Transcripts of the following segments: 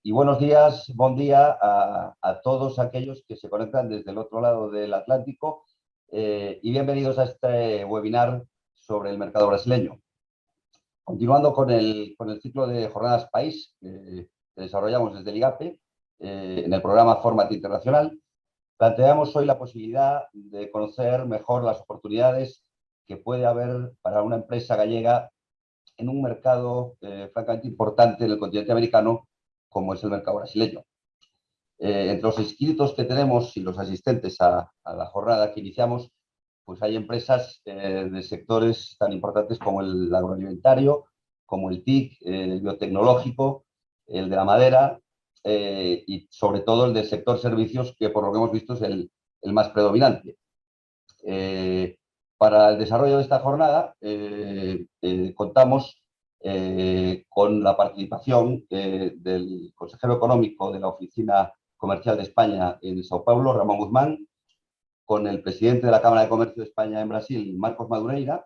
Y buenos días, buen día a todos aquellos que se conectan desde el otro lado del Atlántico y bienvenidos a este webinar sobre el mercado brasileño. Continuando con el ciclo de jornadas país que desarrollamos desde el IGAPE en el programa Format Internacional, planteamos hoy la posibilidad de conocer mejor las oportunidades que puede haber para una empresa gallega en un mercado francamente importante en el continente americano, como es el mercado brasileño. Entre los inscritos que tenemos y los asistentes a la jornada que iniciamos, pues hay empresas de sectores tan importantes como el agroalimentario, como el TIC, el biotecnológico, el de la madera y sobre todo el del sector servicios, que por lo que hemos visto es el más predominante. Para el desarrollo de esta jornada contamos con la participación del consejero económico de la Oficina Comercial de España en Sao Paulo, Ramón Guzmán, con el presidente de la Cámara de Comercio de España en Brasil, Marcos Madureira,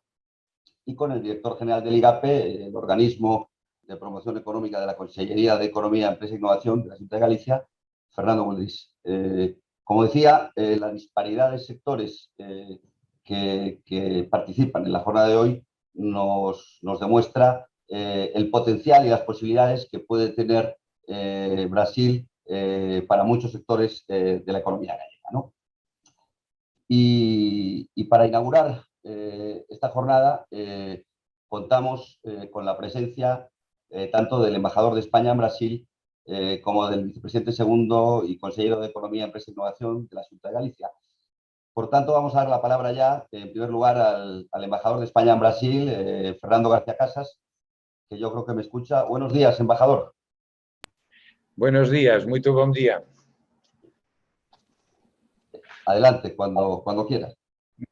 y con el director general del IGAPE, el organismo de promoción económica de la Consellería de Economía, Empresa e Innovación de la Xunta de Galicia, Fernando Muldrís. Como decía, la disparidad de sectores que participan en la jornada de hoy nos demuestra el potencial y las posibilidades que puede tener Brasil para muchos sectores de la economía gallega, ¿no? Y para inaugurar esta jornada contamos con la presencia tanto del embajador de España en Brasil como del vicepresidente segundo y consejero de Economía, Empresa e Innovación de la Xunta de Galicia. Por tanto, vamos a dar la palabra ya, en primer lugar, al embajador de España en Brasil, Fernando García Casas, que yo creo que me escucha. Buenos días, embajador. Buenos días, muy buen día. Adelante, cuando quieras.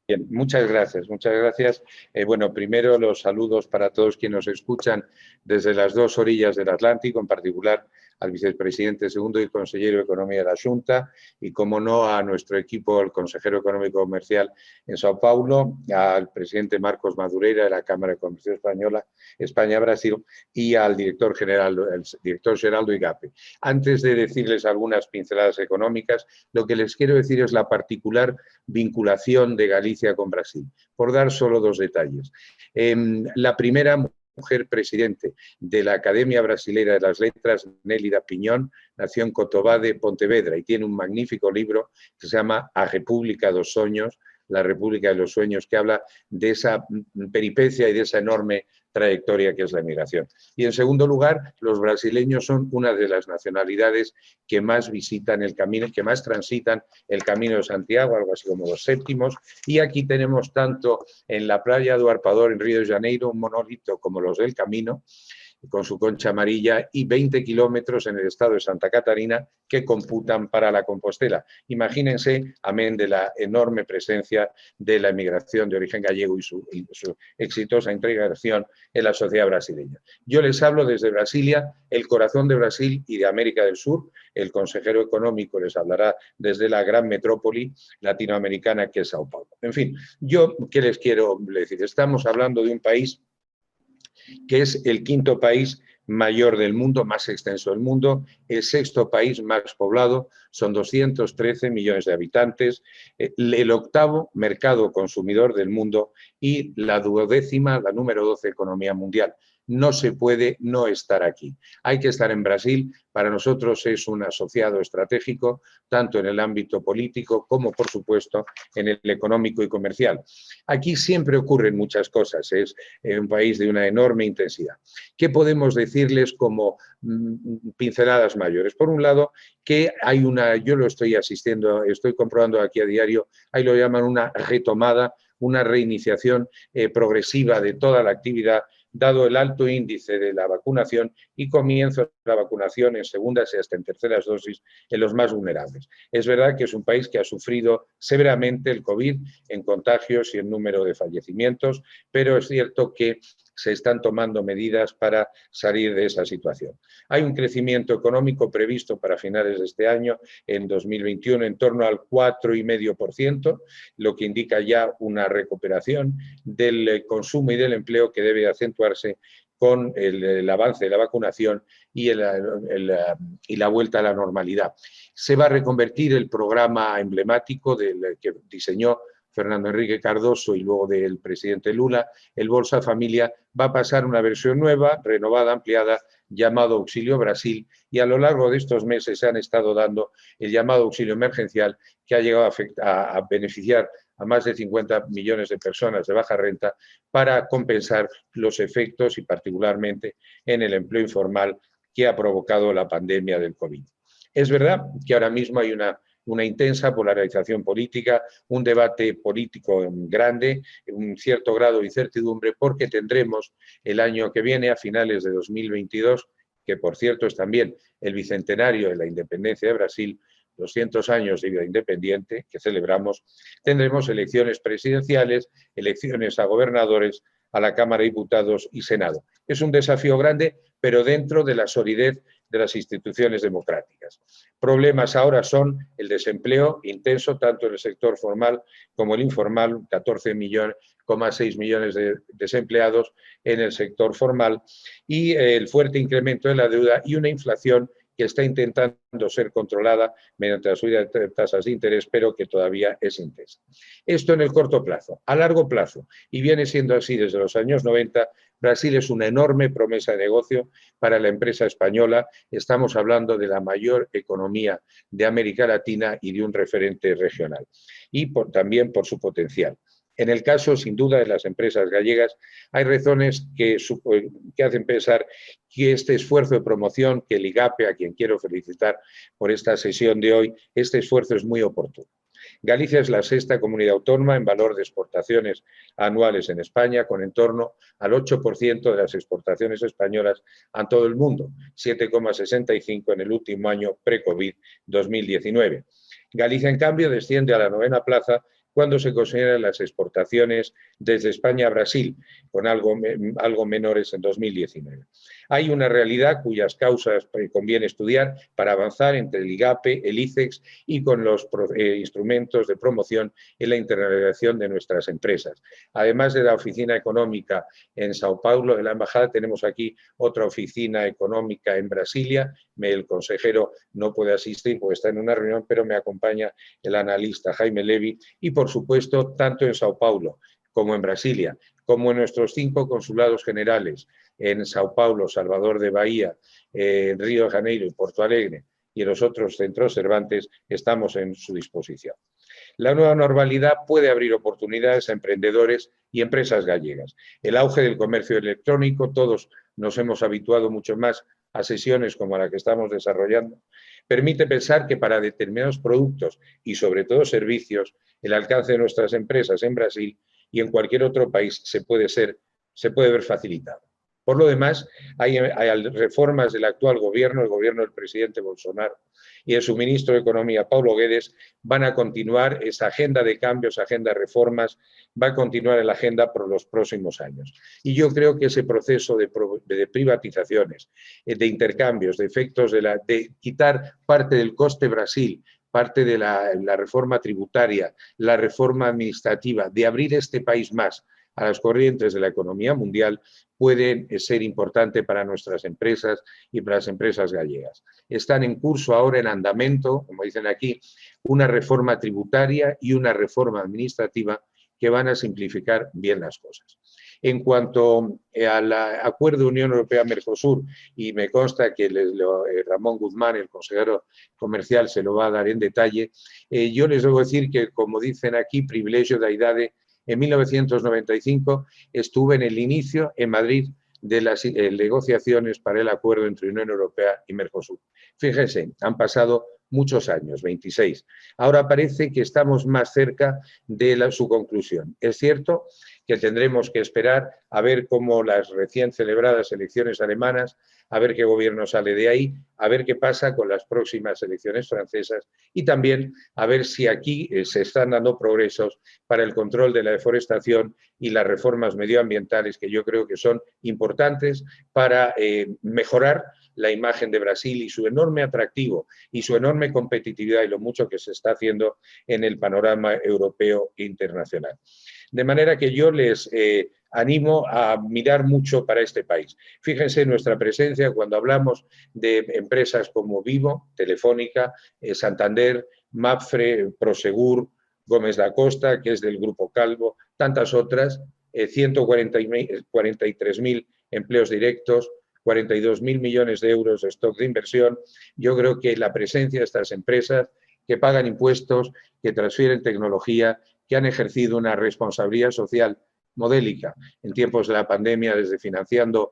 Bien, muchas gracias, muchas gracias. Bueno, primero los saludos para todos quienes nos escuchan desde las dos orillas del Atlántico, en particular al vicepresidente segundo y consejero de Economía de la Xunta, y como no a nuestro equipo, el consejero económico comercial en Sao Paulo, al presidente Marcos Madureira de la Cámara de Comercio Española, España-Brasil, y al director general, el director Geraldo IGAPE. Antes de decirles algunas pinceladas económicas, lo que les quiero decir es la particular vinculación de Galicia con Brasil, por dar solo dos detalles. La primera mujer presidente de la Academia Brasileira de las Letras, Nélida Piñón, nació en Cotobá de Pontevedra y tiene un magnífico libro que se llama A República dos Soños, la República de los Sueños, que habla de esa peripecia y de esa enorme trayectoria que es la emigración. Y en segundo lugar, los brasileños son una de las nacionalidades que más visitan el camino, que más transitan el Camino de Santiago, algo así como los séptimos, y aquí tenemos tanto en la playa do Arpador en Río de Janeiro un monolito como los del Camino, con su concha amarilla, y 20 kilómetros en el estado de Santa Catarina que computan para la Compostela. Imagínense, amén de la enorme presencia de la emigración de origen gallego y su exitosa integración en la sociedad brasileña. Yo les hablo desde Brasilia, el corazón de Brasil y de América del Sur. El consejero económico les hablará desde la gran metrópoli latinoamericana que es Sao Paulo. En fin, yo, ¿qué les quiero decir? Estamos hablando de un país que es el quinto país mayor del mundo, más extenso del mundo, el sexto país más poblado, son 213 millones de habitantes, el octavo mercado consumidor del mundo y la duodécima, la número 12 economía mundial. No se puede no estar aquí. Hay que estar en Brasil. Para nosotros es un asociado estratégico, tanto en el ámbito político como, por supuesto, en el económico y comercial. Aquí siempre ocurren muchas cosas. Es un país de una enorme intensidad. ¿Qué podemos decirles como pinceladas mayores? Por un lado, que hay yo lo estoy asistiendo, estoy comprobando aquí a diario, ahí lo llaman una retomada, una reiniciación progresiva de toda la actividad, dado el alto índice de la vacunación y comienzo de la vacunación en segundas y hasta en terceras dosis en los más vulnerables. Es verdad que es un país que ha sufrido severamente el COVID en contagios y en número de fallecimientos, pero es cierto que se están tomando medidas para salir de esa situación. Hay un crecimiento económico previsto para finales de este año, en 2021, en torno al 4,5%, lo que indica ya una recuperación del consumo y del empleo que debe acentuarse con el avance de la vacunación y la vuelta a la normalidad. Se va a reconvertir el programa emblemático que diseñó Fernando Enrique Cardoso y luego del presidente Lula, el Bolsa Familia, va a pasar una versión nueva, renovada, ampliada, llamado Auxilio Brasil, y a lo largo de estos meses se han estado dando el llamado auxilio emergencial, que ha llegado a beneficiar a más de 50 millones de personas de baja renta para compensar los efectos y particularmente en el empleo informal que ha provocado la pandemia del COVID. Es verdad que ahora mismo hay una intensa polarización política, un debate político grande, un cierto grado de incertidumbre, porque tendremos el año que viene, a finales de 2022, que por cierto es también el bicentenario de la independencia de Brasil, 200 años de vida independiente que celebramos, tendremos elecciones presidenciales, elecciones a gobernadores, a la Cámara de Diputados y Senado. Es un desafío grande, pero dentro de la solidez de las instituciones democráticas. Problemas ahora son el desempleo intenso, tanto en el sector formal como el informal, 14,6 millones de desempleados en el sector formal, y el fuerte incremento de la deuda y una inflación que está intentando ser controlada mediante la subida de tasas de interés, pero que todavía es intensa. Esto en el corto plazo. A largo plazo, y viene siendo así desde los años 90, Brasil es una enorme promesa de negocio para la empresa española. Estamos hablando de la mayor economía de América Latina y de un referente regional. Y también por su potencial. En el caso, sin duda, de las empresas gallegas, hay razones que hacen pensar que este esfuerzo de promoción, que el IGAPE, a quien quiero felicitar por esta sesión de hoy, este esfuerzo es muy oportuno. Galicia es la sexta comunidad autónoma en valor de exportaciones anuales en España, con en torno al 8% de las exportaciones españolas a todo el mundo, 7,65 en el último año pre-COVID 2019. Galicia, en cambio, desciende a la 9ª plaza cuando se consideran las exportaciones desde España a Brasil, con algo menores en 2019. Hay una realidad cuyas causas conviene estudiar para avanzar entre el IGAPE, el ICEX y con los instrumentos de promoción en la internacionalización de nuestras empresas. Además de la oficina económica en Sao Paulo, de la embajada, tenemos aquí otra oficina económica en Brasilia. El consejero no puede asistir porque está en una reunión, pero me acompaña el analista Jaime Levy y, por supuesto, tanto en Sao Paulo como en Brasilia, como en nuestros 5 consulados generales, en Sao Paulo, Salvador de Bahía, Río de Janeiro y Porto Alegre, y en los otros centros Cervantes, estamos en su disposición. La nueva normalidad puede abrir oportunidades a emprendedores y empresas gallegas. El auge del comercio electrónico, todos nos hemos habituado mucho más a sesiones como la que estamos desarrollando, permite pensar que para determinados productos y sobre todo servicios, el alcance de nuestras empresas en Brasil y en cualquier otro país se puede ver facilitado. Por lo demás, hay reformas del actual gobierno, el gobierno del presidente Bolsonaro y de su ministro de Economía, Paulo Guedes, van a continuar esa agenda de cambios, agenda de reformas, va a continuar en la agenda por los próximos años. Y yo creo que ese proceso de privatizaciones, de intercambios, de efectos de quitar parte del coste Brasil, parte de la reforma tributaria, la reforma administrativa, de abrir este país más a las corrientes de la economía mundial, pueden ser importantes para nuestras empresas y para las empresas gallegas. Están en curso ahora, en andamento, como dicen aquí, una reforma tributaria y una reforma administrativa que van a simplificar bien las cosas. En cuanto al acuerdo Unión Europea-Mercosur, y me consta que Ramón Guzmán, el consejero comercial, se lo va a dar en detalle, yo les debo decir que, como dicen aquí, privilegio da idade, en 1995 estuve en el inicio en Madrid de las negociaciones para el acuerdo entre Unión Europea y Mercosur. Fíjense, han pasado muchos años, 26. Ahora parece que estamos más cerca de su conclusión. Es cierto que tendremos que esperar a ver cómo las recién celebradas elecciones alemanas, a ver qué gobierno sale de ahí, a ver qué pasa con las próximas elecciones francesas y también a ver si aquí se están dando progresos para el control de la deforestación y las reformas medioambientales que yo creo que son importantes para mejorar la imagen de Brasil y su enorme atractivo y su enorme competitividad y lo mucho que se está haciendo en el panorama europeo e internacional. De manera que yo les animo a mirar mucho para este país. Fíjense nuestra presencia cuando hablamos de empresas como Vivo, Telefónica, Santander, Mapfre, Prosegur, Gómez da Costa, que es del Grupo Calvo, tantas otras, 143.000 empleos directos, 42.000 millones de euros de stock de inversión. Yo creo que la presencia de estas empresas que pagan impuestos, que transfieren tecnología, que han ejercido una responsabilidad social modélica en tiempos de la pandemia, desde financiando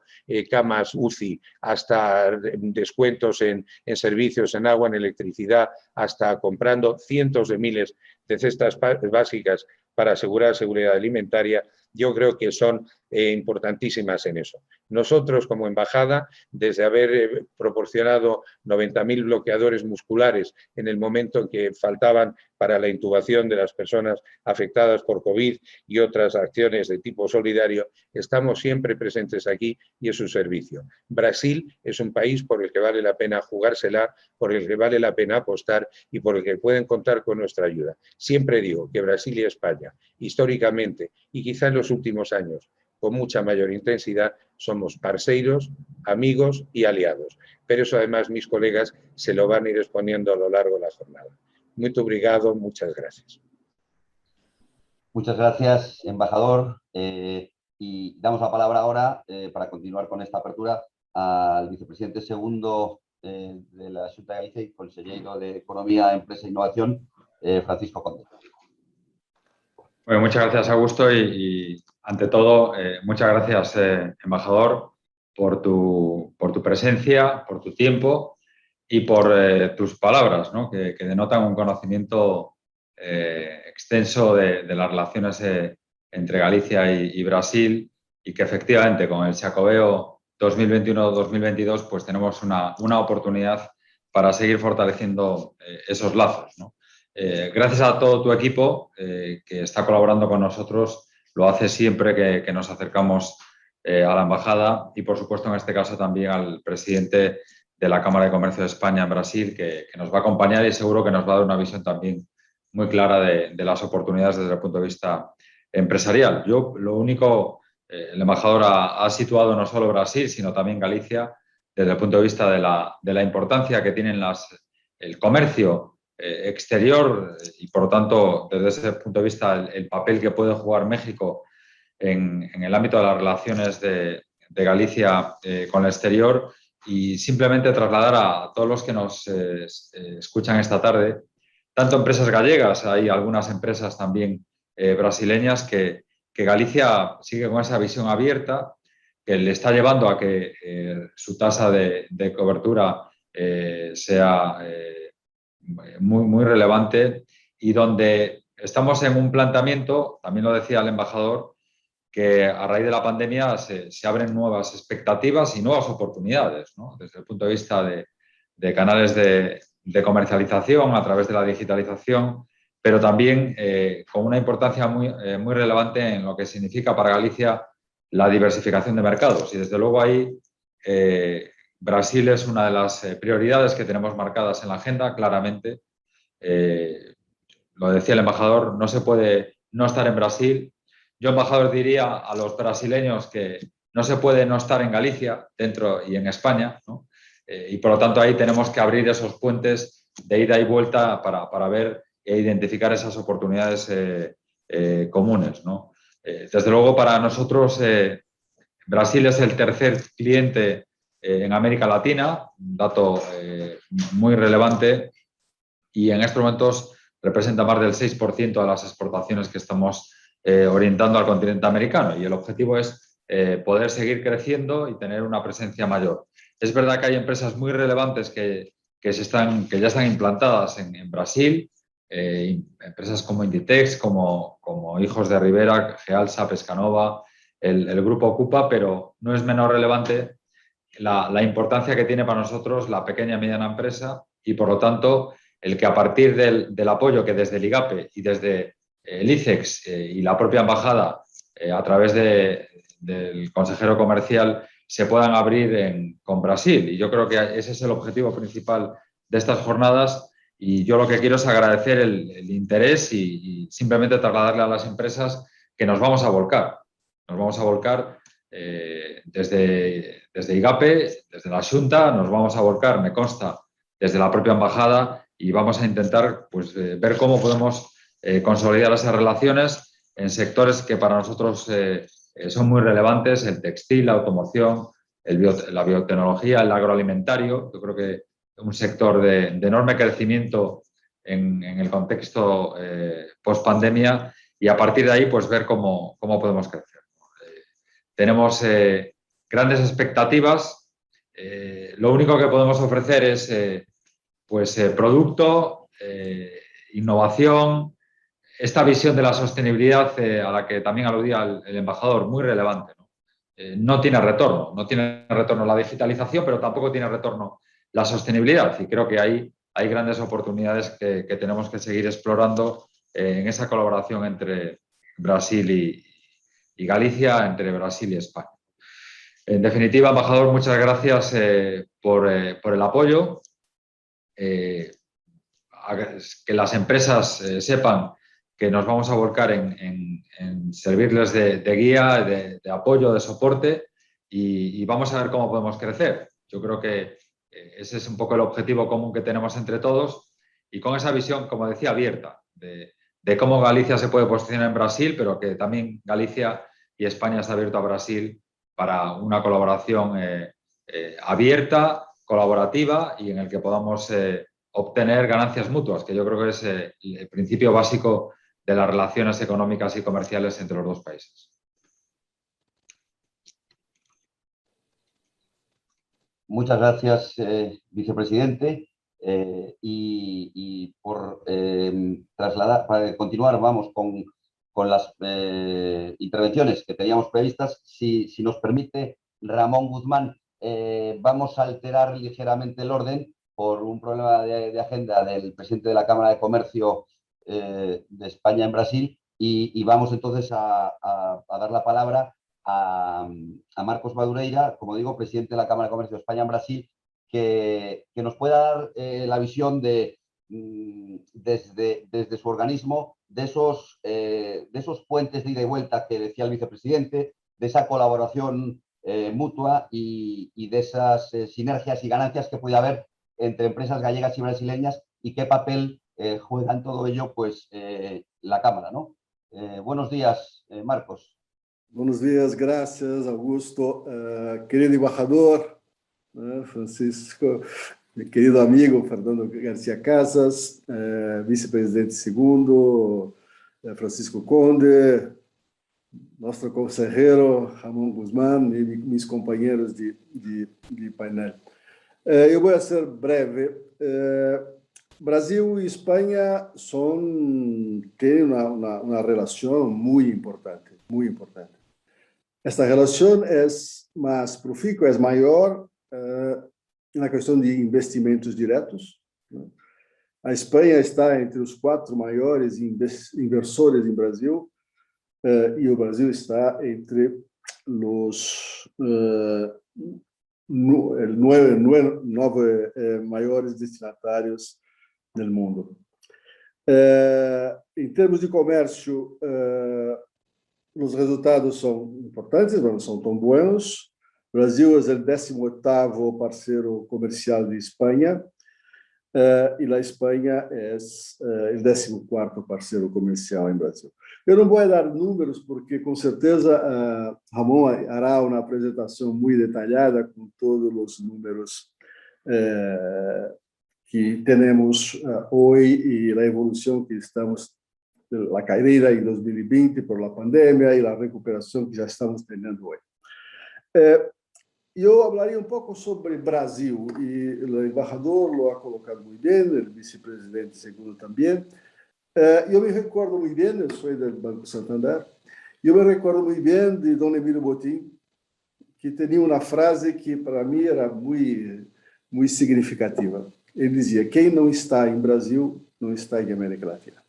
camas UCI hasta descuentos en servicios, en agua, en electricidad, hasta comprando cientos de miles de cestas básicas para asegurar seguridad alimentaria. Yo creo que son importantísimas en eso. Nosotros, como embajada, desde haber proporcionado 90.000 bloqueadores musculares en el momento en que faltaban para la intubación de las personas afectadas por COVID y otras acciones de tipo solidario, estamos siempre presentes aquí y en su servicio. Brasil es un país por el que vale la pena jugársela, por el que vale la pena apostar y por el que pueden contar con nuestra ayuda. Siempre digo que Brasil y España, históricamente y quizá en los últimos años, con mucha mayor intensidad, somos parceiros, amigos y aliados. Pero eso además mis colegas se lo van a ir exponiendo a lo largo de la jornada. Muy obrigado, muchas gracias. Muchas gracias, embajador. Y damos la palabra ahora, para continuar con esta apertura, al vicepresidente segundo de la Xunta de Galicia y consejero de Economía, Empresa e Innovación, Francisco Conde. Bueno, muchas gracias, Augusto, y ante todo, muchas gracias, embajador, por tu presencia, por tu tiempo y por tus palabras, ¿no? que denotan un conocimiento extenso de las relaciones entre Galicia y Brasil, y que efectivamente con el Xacobeo 2021-2022 pues tenemos una oportunidad para seguir fortaleciendo esos lazos, ¿no? Gracias a todo tu equipo que está colaborando con nosotros, lo hace siempre que nos acercamos a la embajada, y por supuesto en este caso también al presidente de la Cámara de Comercio de España en Brasil, que nos va a acompañar y seguro que nos va a dar una visión también muy clara de las oportunidades desde el punto de vista empresarial. Yo lo único, el embajador ha situado no solo Brasil, sino también Galicia, desde el punto de vista de la importancia que tienen el comercio exterior, y por lo tanto desde ese punto de vista el papel que puede jugar México en el ámbito de las relaciones de Galicia con el exterior, y simplemente trasladar a todos los que nos escuchan esta tarde, tanto empresas gallegas, hay algunas empresas también brasileñas, que Galicia sigue con esa visión abierta que le está llevando a que su tasa de cobertura sea muy relevante, y donde estamos en un planteamiento, también lo decía el embajador, que a raíz de la pandemia se abren nuevas expectativas y nuevas oportunidades, ¿no? Desde el punto de vista de canales de comercialización a través de la digitalización, pero también con una importancia muy relevante en lo que significa para Galicia la diversificación de mercados. Y desde luego ahí Brasil es una de las prioridades que tenemos marcadas en la agenda, claramente. Lo decía el embajador, no se puede no estar en Brasil. Yo, embajador, diría a los brasileños que no se puede no estar en Galicia, dentro y en España, ¿no? Y por lo tanto ahí tenemos que abrir esos puentes de ida y vuelta para ver e identificar esas oportunidades comunes, ¿no? Desde luego para nosotros Brasil es el tercer cliente en América Latina, un dato muy relevante, y en estos momentos representa más del 6% de las exportaciones que estamos orientando al continente americano, y el objetivo es poder seguir creciendo y tener una presencia mayor. Es verdad que hay empresas muy relevantes que ya están implantadas en Brasil, empresas como Inditex, como Hijos de Rivera, Gealsa, Pescanova, el grupo Ocupa, pero no es menos relevante la importancia que tiene para nosotros la pequeña y mediana empresa, y por lo tanto el que a partir del apoyo que desde el IGAPE y desde el ICEX y la propia embajada a través del consejero comercial se puedan abrir con Brasil. Y yo creo que ese es el objetivo principal de estas jornadas, y yo lo que quiero es agradecer el interés y simplemente trasladarle a las empresas que nos vamos a volcar. nos vamos a volcar desde IGAPE, desde la Xunta, nos vamos a volcar, me consta, desde la propia embajada, y vamos a intentar pues, ver cómo podemos consolidar esas relaciones en sectores que para nosotros son muy relevantes: el textil, la automoción, la biotecnología, el agroalimentario. Yo creo que un sector de enorme crecimiento en el contexto post-pandemia, y a partir de ahí pues ver cómo podemos crecer. Tenemos grandes expectativas. Lo único que podemos ofrecer es producto, innovación, esta visión de la sostenibilidad a la que también aludía el embajador, muy relevante, ¿no? No tiene retorno la digitalización, pero tampoco tiene retorno la sostenibilidad, y creo que hay grandes oportunidades que tenemos que seguir explorando en esa colaboración entre Brasil y Galicia, entre Brasil y España. En definitiva, embajador, muchas gracias por el apoyo. Que las empresas sepan que nos vamos a volcar en servirles de guía, de apoyo, de soporte, y vamos a ver cómo podemos crecer. Yo creo que ese es un poco el objetivo común que tenemos entre todos, y con esa visión, como decía, abierta de cómo Galicia se puede posicionar en Brasil, pero que también Galicia y España está abierto a Brasil para una colaboración abierta, colaborativa, y en el que podamos obtener ganancias mutuas, que yo creo que es el principio básico de las relaciones económicas y comerciales entre los dos países. Muchas gracias, vicepresidente. Y por trasladar, para continuar, vamos con las intervenciones que teníamos previstas. Si nos permite, Ramón Guzmán, vamos a alterar ligeramente el orden por un problema de agenda del presidente de la Cámara de Comercio de España en Brasil, y vamos entonces a dar la palabra a Marcos Madureira, como digo, presidente de la Cámara de Comercio de España en Brasil, que nos pueda dar la visión desde su organismo de esos puentes de ida y vuelta que decía el vicepresidente, de esa colaboración mutua y de esas sinergias y ganancias que puede haber entre empresas gallegas y brasileñas, y qué papel juega en todo ello pues la Cámara, ¿no? Buenos días, Marcos. Buenos días, gracias, Augusto. Querido embajador, Francisco, mi querido amigo Fernando García Casas, vicepresidente segundo, Francisco Conde, nuestro consejero Ramón Guzmán y mis compañeros de painel. Eu vou ser breve. Brasil e Espanha têm uma relação muito importante, muito importante. Esta relação é mais profícua, é maior na questão de investimentos diretos. A Espanha está entre os 4 maiores inversores em Brasil, e o Brasil está entre os 9 maiores destinatários do mundo. Em termos de comércio, os resultados são importantes, não são tão bons. O Brasil é o 18º parceiro comercial de Espanha, e a Espanha é o 14º parceiro comercial em Brasil. Eu não vou dar números, porque com certeza Ramon fará uma apresentação muito detalhada com todos os números que temos hoje e a evolução que estamos, a caída em 2020 por la pandemia e a recuperação que já estamos tendo hoje. Eu falaria um pouco sobre Brasil, e o embajador lo ha colocado muito bem, o vice-presidente segundo também. Eu me recordo muito bem, eu sou do Banco Santander, eu me recordo muito bem de Dom Emílio Botín, que tinha uma frase que para mim era muito, muito significativa. Ele dizia: quem não está em Brasil, não está em América Latina.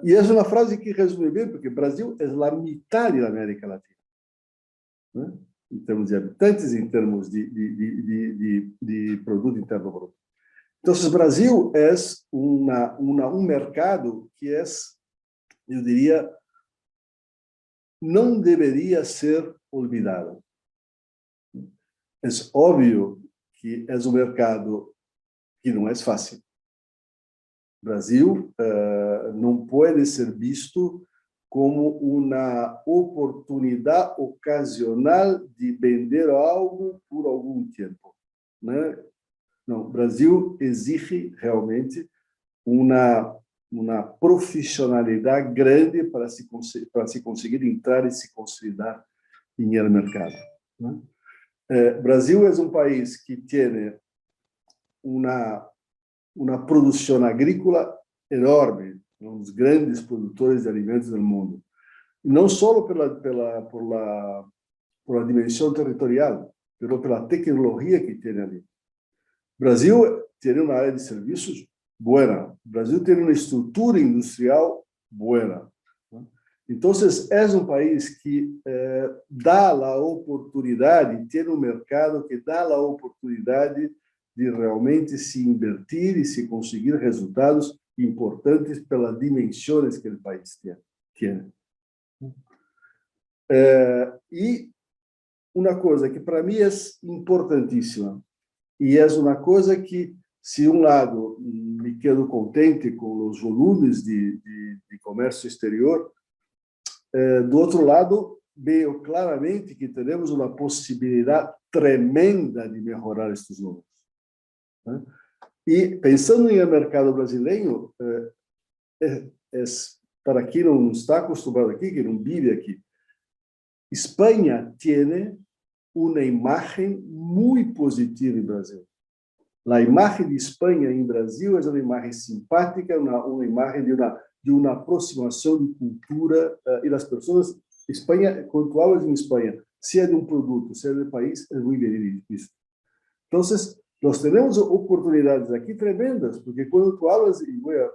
E essa é uma frase que resume bem, porque o Brasil é a metade da América Latina, né? Em termos de habitantes, em termos de produto interno bruto. Então, o Brasil é um mercado que é, eu diria, não deveria ser olvidada. É óbvio que é um mercado que não é fácil. O Brasil não pode ser visto como uma oportunidade ocasional de vender algo por algum tempo, né? Não, o Brasil exige realmente uma profissionalidade grande para se conseguir entrar e se consolidar no mercado, né? Brasil é um país que tem uma produção agrícola enorme, um dos grandes produtores de alimentos do mundo. Não só por la dimensão territorial, mas pela tecnologia que tem ali. O Brasil tem uma área de serviços boa. O Brasil tem uma estrutura industrial boa. Então, é um país que dá a oportunidade, tem um mercado que dá a oportunidade de realmente se invertir e se conseguir resultados importantes pelas dimensões que o país tem. E uma coisa que para mim é importantíssima, e é uma coisa que, se um lado me quedo contente com os volumes de comércio exterior, do outro lado, vejo claramente que temos uma possibilidade tremenda de melhorar estes números, né? E pensando no mercado brasileiro, para quem não está acostumado aqui, que não vive aqui, Espanha tem uma imagem muito positiva em Brasil. A imagem de Espanha em Brasil é uma imagem simpática, uma imagem de uma aproximação de cultura, e as pessoas, Espanha, quando tu hablas em Espanha, seja de um produto, seja de país, é muito bem visto. Então, nós temos oportunidades aqui tremendas, porque quando tu hablas, e vou a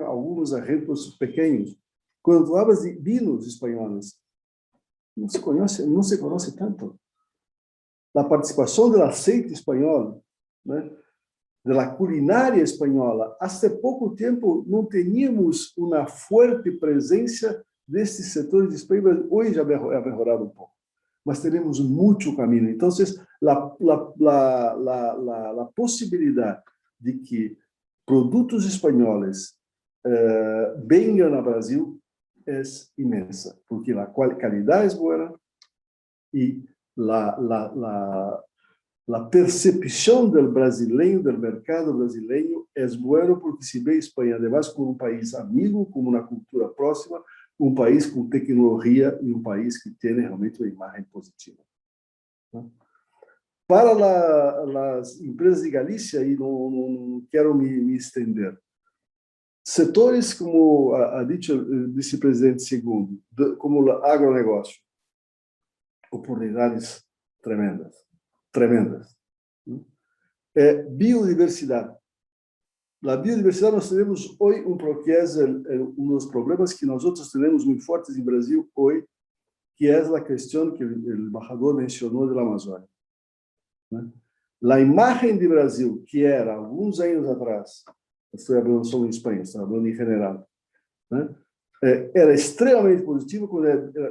alguns exemplos pequenos, quando tu hablas de vinos espanhóis, não se conhece tanto. A participação do azeite espanhol, né, da culinária espanhola, há pouco tempo não tínhamos uma forte presença desses setores de Espanha, mas hoje já é melhorado um pouco. Mas temos muito caminho. Então, a possibilidade de que produtos espanhóis venham ao Brasil é imensa, porque a qualidade é boa e a percepção do brasileiro, do mercado brasileiro, é boa, porque se vê a Espanha, además, como um país amigo, como uma cultura próxima, um país com tecnologia e um país que tem realmente uma imagem positiva. Para as empresas de Galícia, e não quero me estender, setores, como ha dito o vice-presidente segundo, como o agronegócio, oportunidades tremendas. Biodiversidade. A biodiversidade, nós temos hoje que é um dos problemas que nós temos muito fortes em Brasil hoje, que é a questão que o embajador mencionou da Amazônia. A imagem de Brasil, que era alguns anos atrás, estou falando só em Espanha, estou falando em geral, né? Era extremamente positivo quando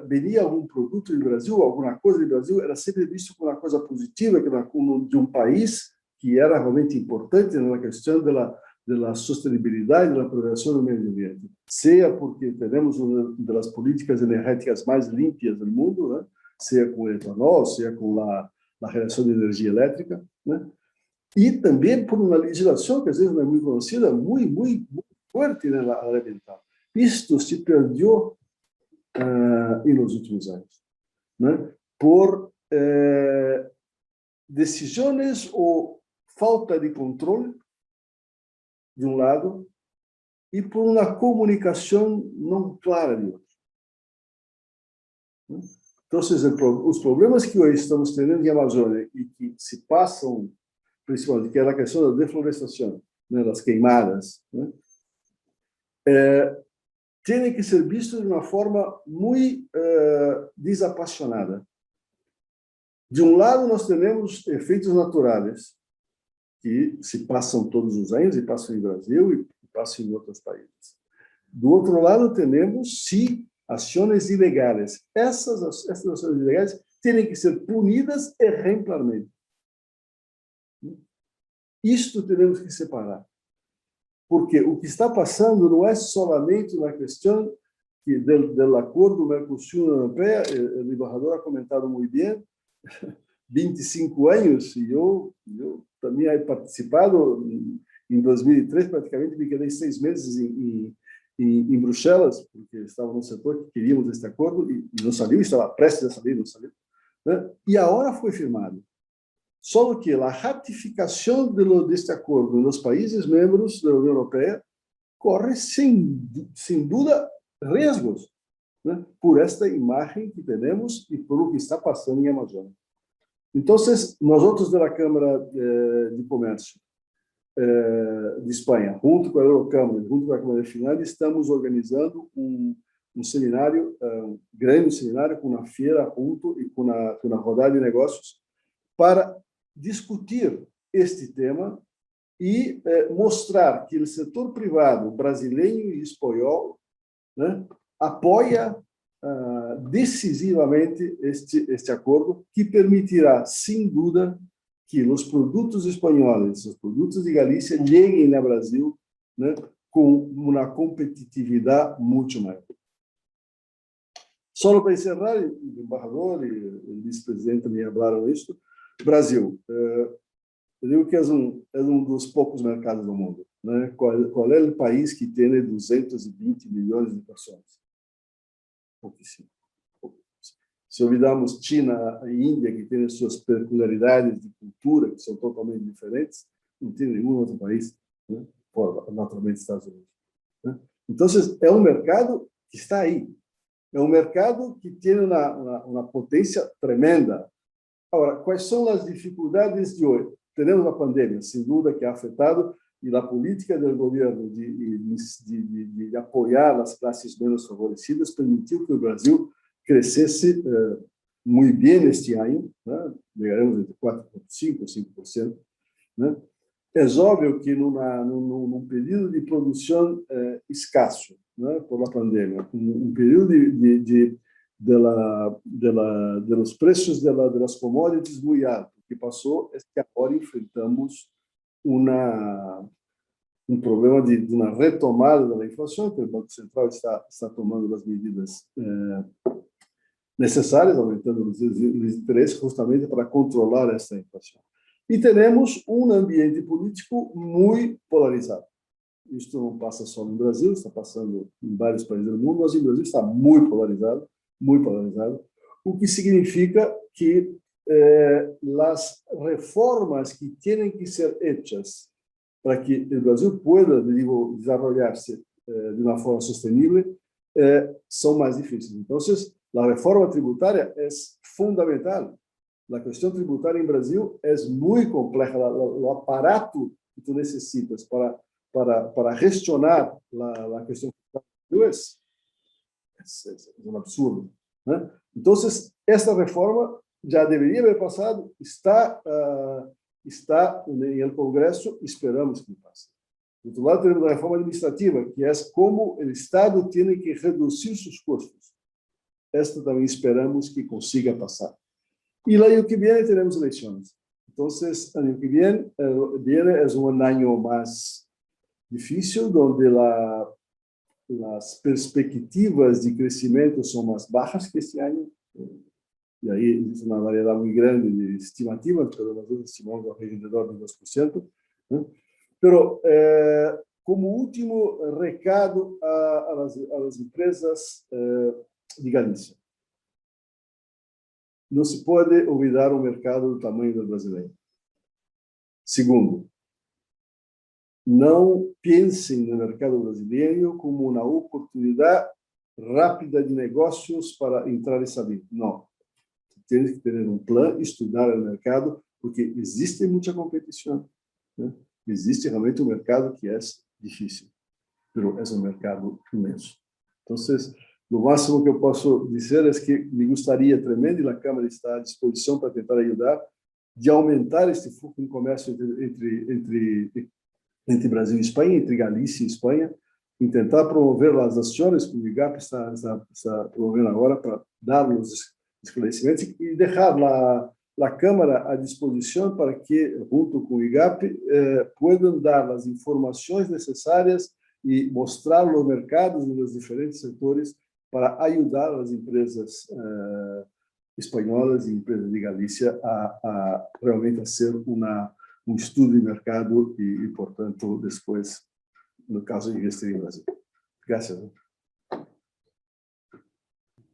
venia algum produto do Brasil, alguma coisa do Brasil, era sempre visto como uma coisa positiva, de um país que era realmente importante na questão da sustentabilidade, da preservação do meio ambiente. Seja porque temos uma das políticas energéticas mais limpas do mundo, né? Seja com o etanol, seja com a geração de energia elétrica, né? E também por uma legislação que às vezes não é muito conhecida, muito forte na área ambiental. Isto se perdeu nos últimos anos, né? Por decisões ou falta de controle, de um lado, e por uma comunicação não clara de outro. Então, os problemas que hoje estamos tendo em Amazônia e que se passam, principalmente, que é a questão da deflorestação, né, das queimadas, né, tem que ser visto de uma forma muito desapaixonada. De um lado, nós temos efeitos naturais que se passam todos os anos, e passam em Brasil e passam em outros países. Do outro lado, temos, sim, ações ilegais. Essas ações ilegais têm que ser punidas exemplarmente. Isto temos que separar. Porque o que está passando não é somente uma questão do acordo Mercosul-União Europeia, o embaixador ha comentado muito bem, 25 anos, e eu também he participado, em 2003 praticamente me quedei 6 meses em Bruxelas, porque estava no setor que queríamos este acordo, e não saiu, estava prestes a sair, não saiu, né? E agora foi firmado. Só que a ratificação deste acordo nos países membros da União Europeia corre, sem dúvida, riscos, né? Por esta imagem que temos e por o que está passando em Amazônia. Então, nós da Câmara de Comércio de Espanha, junto com a Eurocâmara, junto com a Câmara de Finlândia, estamos organizando um seminário, um grande seminário, com uma feira junto e com uma rodada de negócios, para discutir este tema e mostrar que o setor privado brasileiro e espanhol, né, apoia decisivamente este acordo, que permitirá, sem dúvida, que os produtos espanhóis, os produtos de Galícia, cheguem ao Brasil, né, com uma competitividade muito maior. Só para encerrar, o embaixador e o vice-presidente me falaram isso. Brasil, eu digo que é um dos poucos mercados do mundo, né? Qual é o país que tem 220 milhões de pessoas? Pouquíssimo. Se olvidarmos China e Índia, que têm suas peculiaridades de cultura, que são totalmente diferentes, não tem nenhum outro país, né? Fora, naturalmente, Estados Unidos, né? Então, é um mercado que está aí. É um mercado que tem uma potência tremenda. Agora, quais são as dificuldades de hoje? Temos a pandemia, sem dúvida, que ha afetado, e a política do governo de apoiar as classes menos favorecidas permitiu que o Brasil crescesse muito bem este ano, né? Chegaremos entre 4,5% e 5%. Né? É óbvio que num período de produção escasso, né, por a pandemia, um período dos preços das commodities muito alto, o que passou é que agora enfrentamos um problema de uma retomada da inflação, que o Banco Central está tomando as medidas necessárias, aumentando os interesses justamente para controlar essa inflação. E temos um ambiente político muito polarizado. Isto não passa só no Brasil, está passando em vários países do mundo, mas o Brasil está muito polarizado, o que significa que as reformas que têm que ser feitas para que o Brasil pueda desenvolver-se de uma forma sustentável são mais difíceis. Então, a reforma tributária é fundamental. A questão tributária em Brasil é muito complexa. O aparato que tu necessitas para gestionar a questão tributária é um absurdo, né? Então, esta reforma já deveria haver passado, está no Congresso, esperamos que passe. Do outro lado, temos a reforma administrativa, que é como o Estado tem que reduzir seus custos. Esta também esperamos que consiga passar. E o ano que vem teremos eleições. Então, o ano que vem é um ano mais difícil, onde as perspectivas de crescimento são mais baixas que este ano. E aí existe uma variedade muito grande de estimativas, pero nós estimamos ao redor de 2%. Né? Pero, como último recado às empresas de Galícia, não se pode olvidar o mercado do tamanho do brasileiro. Segundo, não pensem no mercado brasileiro como uma oportunidade rápida de negócios para entrar e sair. Não. Tem que ter um plano, estudar o mercado, porque existe muita competição, né? Existe realmente um mercado que é difícil, mas é um mercado imenso. Então, o máximo que eu posso dizer é que me gostaria tremendo, e a Câmara está à disposição para tentar ajudar, de aumentar este fluxo de comércio entre Brasil e Espanha, entre Galícia e Espanha, intentar promover as ações que o IGAP está promovendo agora para dar os esclarecimentos e deixar a Câmara à disposição para que, junto com o IGAP, possam dar as informações necessárias e mostrar os mercados nos diferentes setores para ajudar as empresas espanholas e empresas de Galícia a realmente fazer um estudo de mercado e, portanto, depois, no caso, investir em Brasil. Gracias.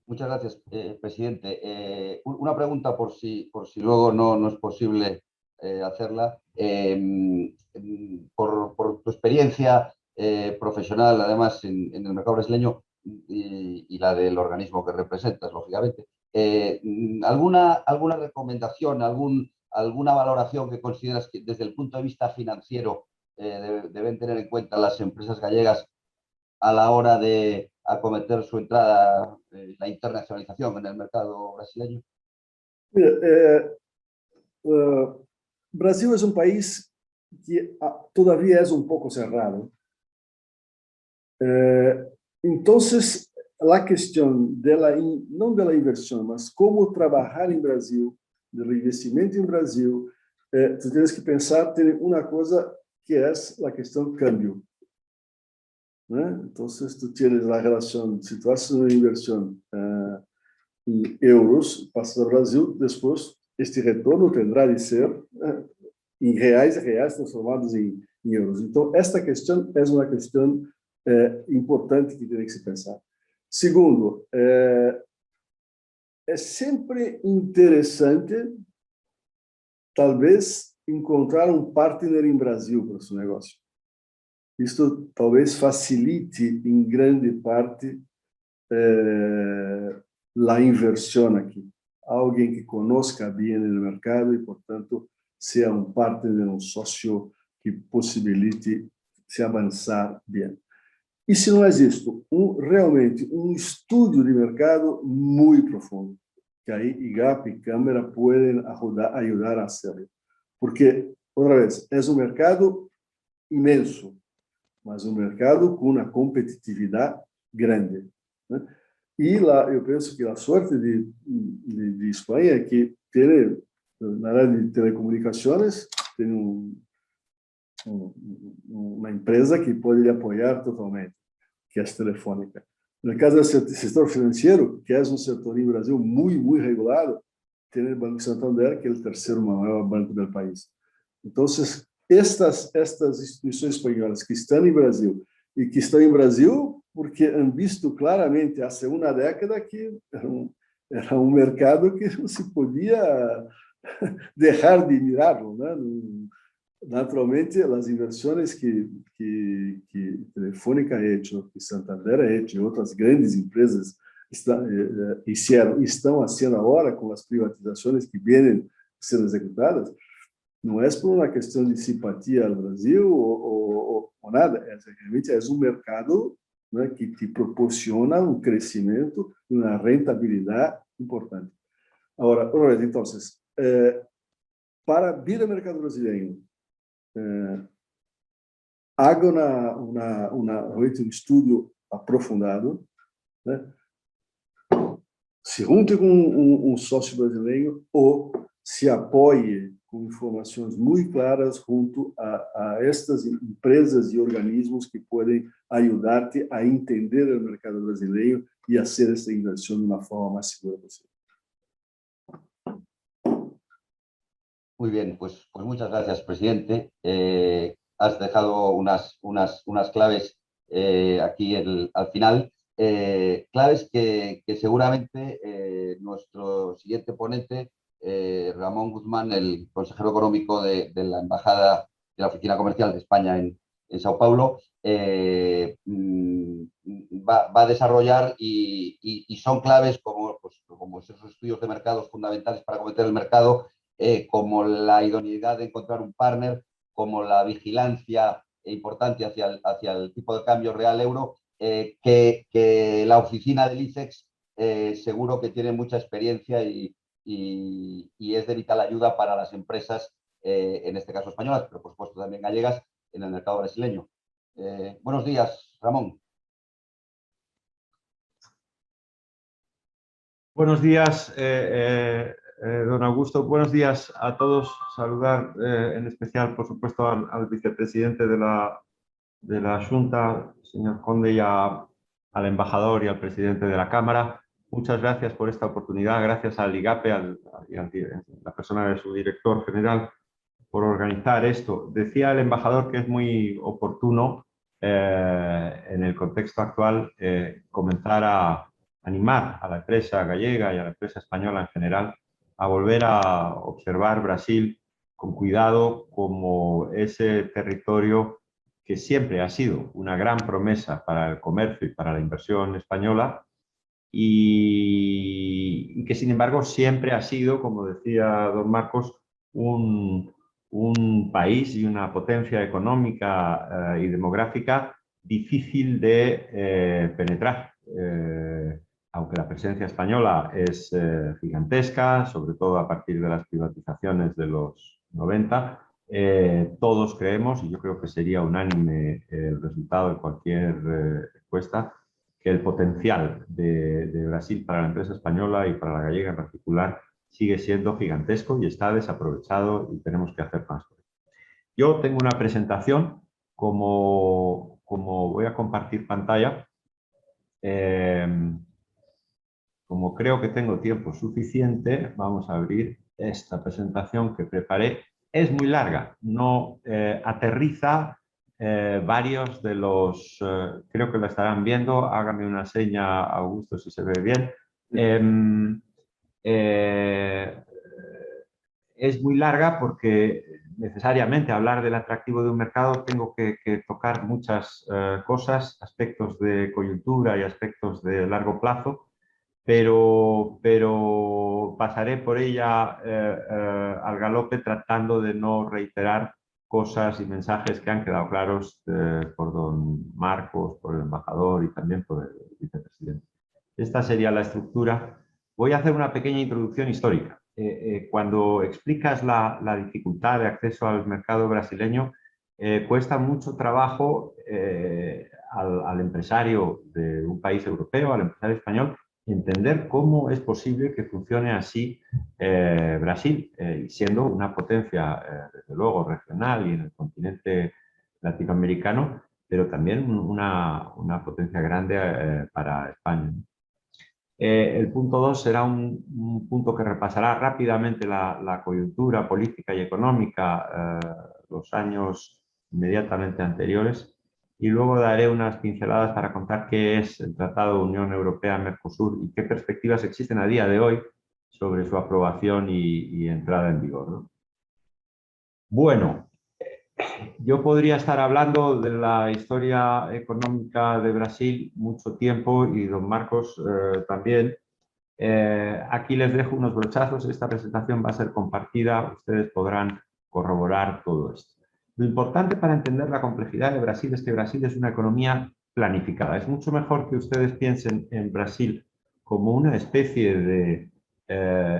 Muchas gracias, presidente. Una pregunta por si luego no es posible hacerla. Por tu experiencia profesional, además, en el mercado brasileño y la del organismo que representas, lógicamente, ¿alguna recomendación, alguna valoración que consideras que desde el punto de vista financiero deben tener en cuenta las empresas gallegas a la hora de acometer su entrada, la internacionalización en el mercado brasileño? Mira, Brasil es un país que todavía es un poco cerrado. Entonces, la cuestión no de la inversión, mas cómo trabajar en Brasil, del investimento en Brasil, tú tienes que pensar, tiene una cosa que es la cuestión cambio. Entonces, tú tienes la relación, si tú haces una inversión en euros, pasas a Brasil, después este retorno tendrá de ser en reais transformados en euros. Entonces, esta cuestión es una cuestión importante que tiene que se pensar. Segundo, é sempre interessante, talvez, encontrar um partner em Brasil para o seu negócio. Isto talvez facilite, em grande parte, a inversão aqui. Alguém que conozca bem o mercado e, portanto, seja um partner, um sócio que possibilite se avançar bem. E se não existe realmente um estudo de mercado muito profundo, que aí IGAP e Câmara podem ajudar a fazer. Porque, outra vez, é um mercado imenso, mas um mercado com uma competitividade grande. E lá, eu penso que a sorte de Espanha é que tem, na área de telecomunicações, tem uma empresa que pode lhe apoiar totalmente, que é a Telefônica. No caso do setor financeiro, que é um setor em Brasil muito regulado, tem o Banco Santander, que é o terceiro maior banco do país. Então, estas instituições espanholas que estão em Brasil e que estão em Brasil porque han visto claramente há uma década que era um mercado que não se podia deixar de mirá-lo, né? Naturalmente, as inversões que Telefônica ha hecho, que Santander ha hecho, e outras grandes empresas estão fazendo agora com as privatizações que vêm sendo executadas, não é por uma questão de simpatia ao Brasil ou nada, realmente é um mercado, né, que te proporciona um crescimento e uma rentabilidade importante. Agora, então, para vir ao mercado brasileiro, haga realmente um estudo aprofundado, né? Se junte com um sócio brasileiro ou se apoie com informações muito claras junto a estas empresas e organismos que podem ajudar-te a entender o mercado brasileiro e a fazer essa inversão de uma forma mais segura possível. Muy bien, pues muchas gracias, presidente. Has dejado unas claves aquí al final, claves que seguramente nuestro siguiente ponente, Ramón Guzmán, el consejero económico de la Embajada de la Oficina Comercial de España en Sao Paulo, va a desarrollar y son claves como esos estudios de mercados fundamentales para acometer el mercado, como la idoneidad de encontrar un partner, como la vigilancia importante hacia el tipo de cambio real-euro, que la oficina del ICEX seguro que tiene mucha experiencia y es de vital ayuda para las empresas, en este caso españolas, pero por supuesto también gallegas, en el mercado brasileño. Buenos días, Ramón. Buenos días, don Augusto. Buenos días a todos. Saludar en especial, por supuesto, al vicepresidente de la Junta, señor Conde, y al embajador y al presidente de la Cámara. Muchas gracias por esta oportunidad. Gracias al IGAPE y a la persona de su director general por organizar esto. Decía el embajador que es muy oportuno en el contexto actual comenzar a animar a la empresa gallega y a la empresa española en general a volver a observar Brasil con cuidado como ese territorio que siempre ha sido una gran promesa para el comercio y para la inversión española y que sin embargo siempre ha sido, como decía don Marcos, un país y una potencia económica y demográfica difícil de penetrar. Aunque la presencia española es gigantesca, sobre todo a partir de las privatizaciones de los 90, todos creemos, y yo creo que sería unánime el resultado de cualquier encuesta, que el potencial de Brasil para la empresa española y para la gallega en particular sigue siendo gigantesco y está desaprovechado y tenemos que hacer más. Yo tengo una presentación, como voy a compartir pantalla, como creo que tengo tiempo suficiente, vamos a abrir esta presentación que preparé. Es muy larga, no aterriza varios de los... creo que la estarán viendo, hágame una seña, Augusto, si se ve bien. Es muy larga porque necesariamente hablar del atractivo de un mercado tengo que tocar muchas cosas, aspectos de coyuntura y aspectos de largo plazo, pero pasaré por ella al galope tratando de no reiterar cosas y mensajes que han quedado claros por don Marcos, por el embajador y también por el vicepresidente. Esta sería la estructura. Voy a hacer una pequeña introducción histórica. Cuando explicas la dificultad de acceso al mercado brasileño, cuesta mucho trabajo al empresario de un país europeo, al empresario español, entender cómo es posible que funcione así Brasil, siendo una potencia, desde luego, regional y en el continente latinoamericano, pero también una potencia grande para España. El punto 2 será un punto que repasará rápidamente la coyuntura política y económica, los años inmediatamente anteriores, y luego daré unas pinceladas para contar qué es el Tratado de Unión Europea-Mercosur y qué perspectivas existen a día de hoy sobre su aprobación y entrada en vigor, ¿no? Bueno, yo podría estar hablando de la historia económica de Brasil mucho tiempo y don Marcos también. Aquí les dejo unos brochazos, esta presentación va a ser compartida, ustedes podrán corroborar todo esto. Lo importante para entender la complejidad de Brasil es que Brasil es una economía planificada. Es mucho mejor que ustedes piensen en Brasil como una especie de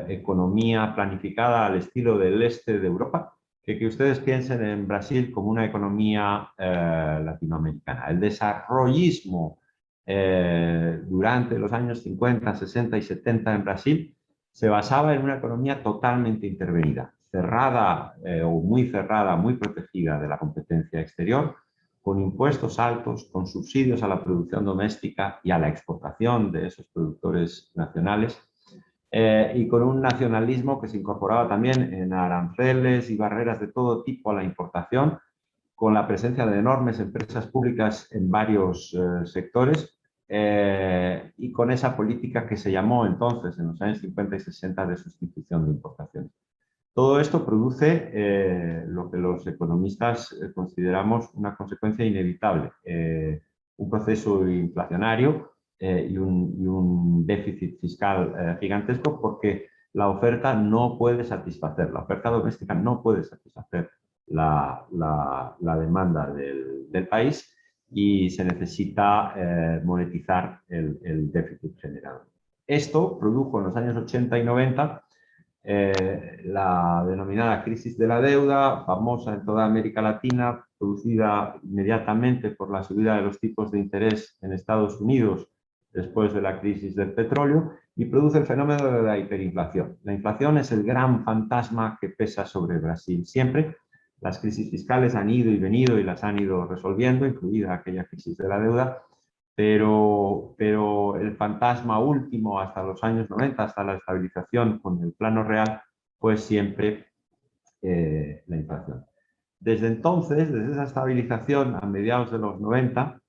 economía planificada al estilo del este de Europa, que ustedes piensen en Brasil como una economía latinoamericana. El desarrollismo durante los años 50, 60 y 70 en Brasil se basaba en una economía totalmente intervenida, cerrada o muy cerrada, muy protegida de la competencia exterior, con impuestos altos, con subsidios a la producción doméstica y a la exportación de esos productores nacionales, y con un nacionalismo que se incorporaba también en aranceles y barreras de todo tipo a la importación, con la presencia de enormes empresas públicas en varios sectores, y con esa política que se llamó entonces, en los años 50 y 60, de sustitución de importaciones. Todo esto produce lo que los economistas consideramos una consecuencia inevitable, un proceso inflacionario y un déficit fiscal gigantesco, porque la oferta no puede satisfacer, la oferta doméstica no puede satisfacer la demanda del país y se necesita monetizar el déficit generado. Esto produjo en los años 80 y 90 la denominada crisis de la deuda, famosa en toda América Latina, producida inmediatamente por la subida de los tipos de interés en Estados Unidos después de la crisis del petróleo, y produce el fenómeno de la hiperinflación. La inflación es el gran fantasma que pesa sobre Brasil siempre. Las crisis fiscales han ido y venido y las han ido resolviendo, incluida aquella crisis de la deuda, pero el fantasma último hasta los años 90, hasta la estabilización con el plano real, fue siempre la inflación. Desde entonces, desde esa estabilización a mediados de los 90,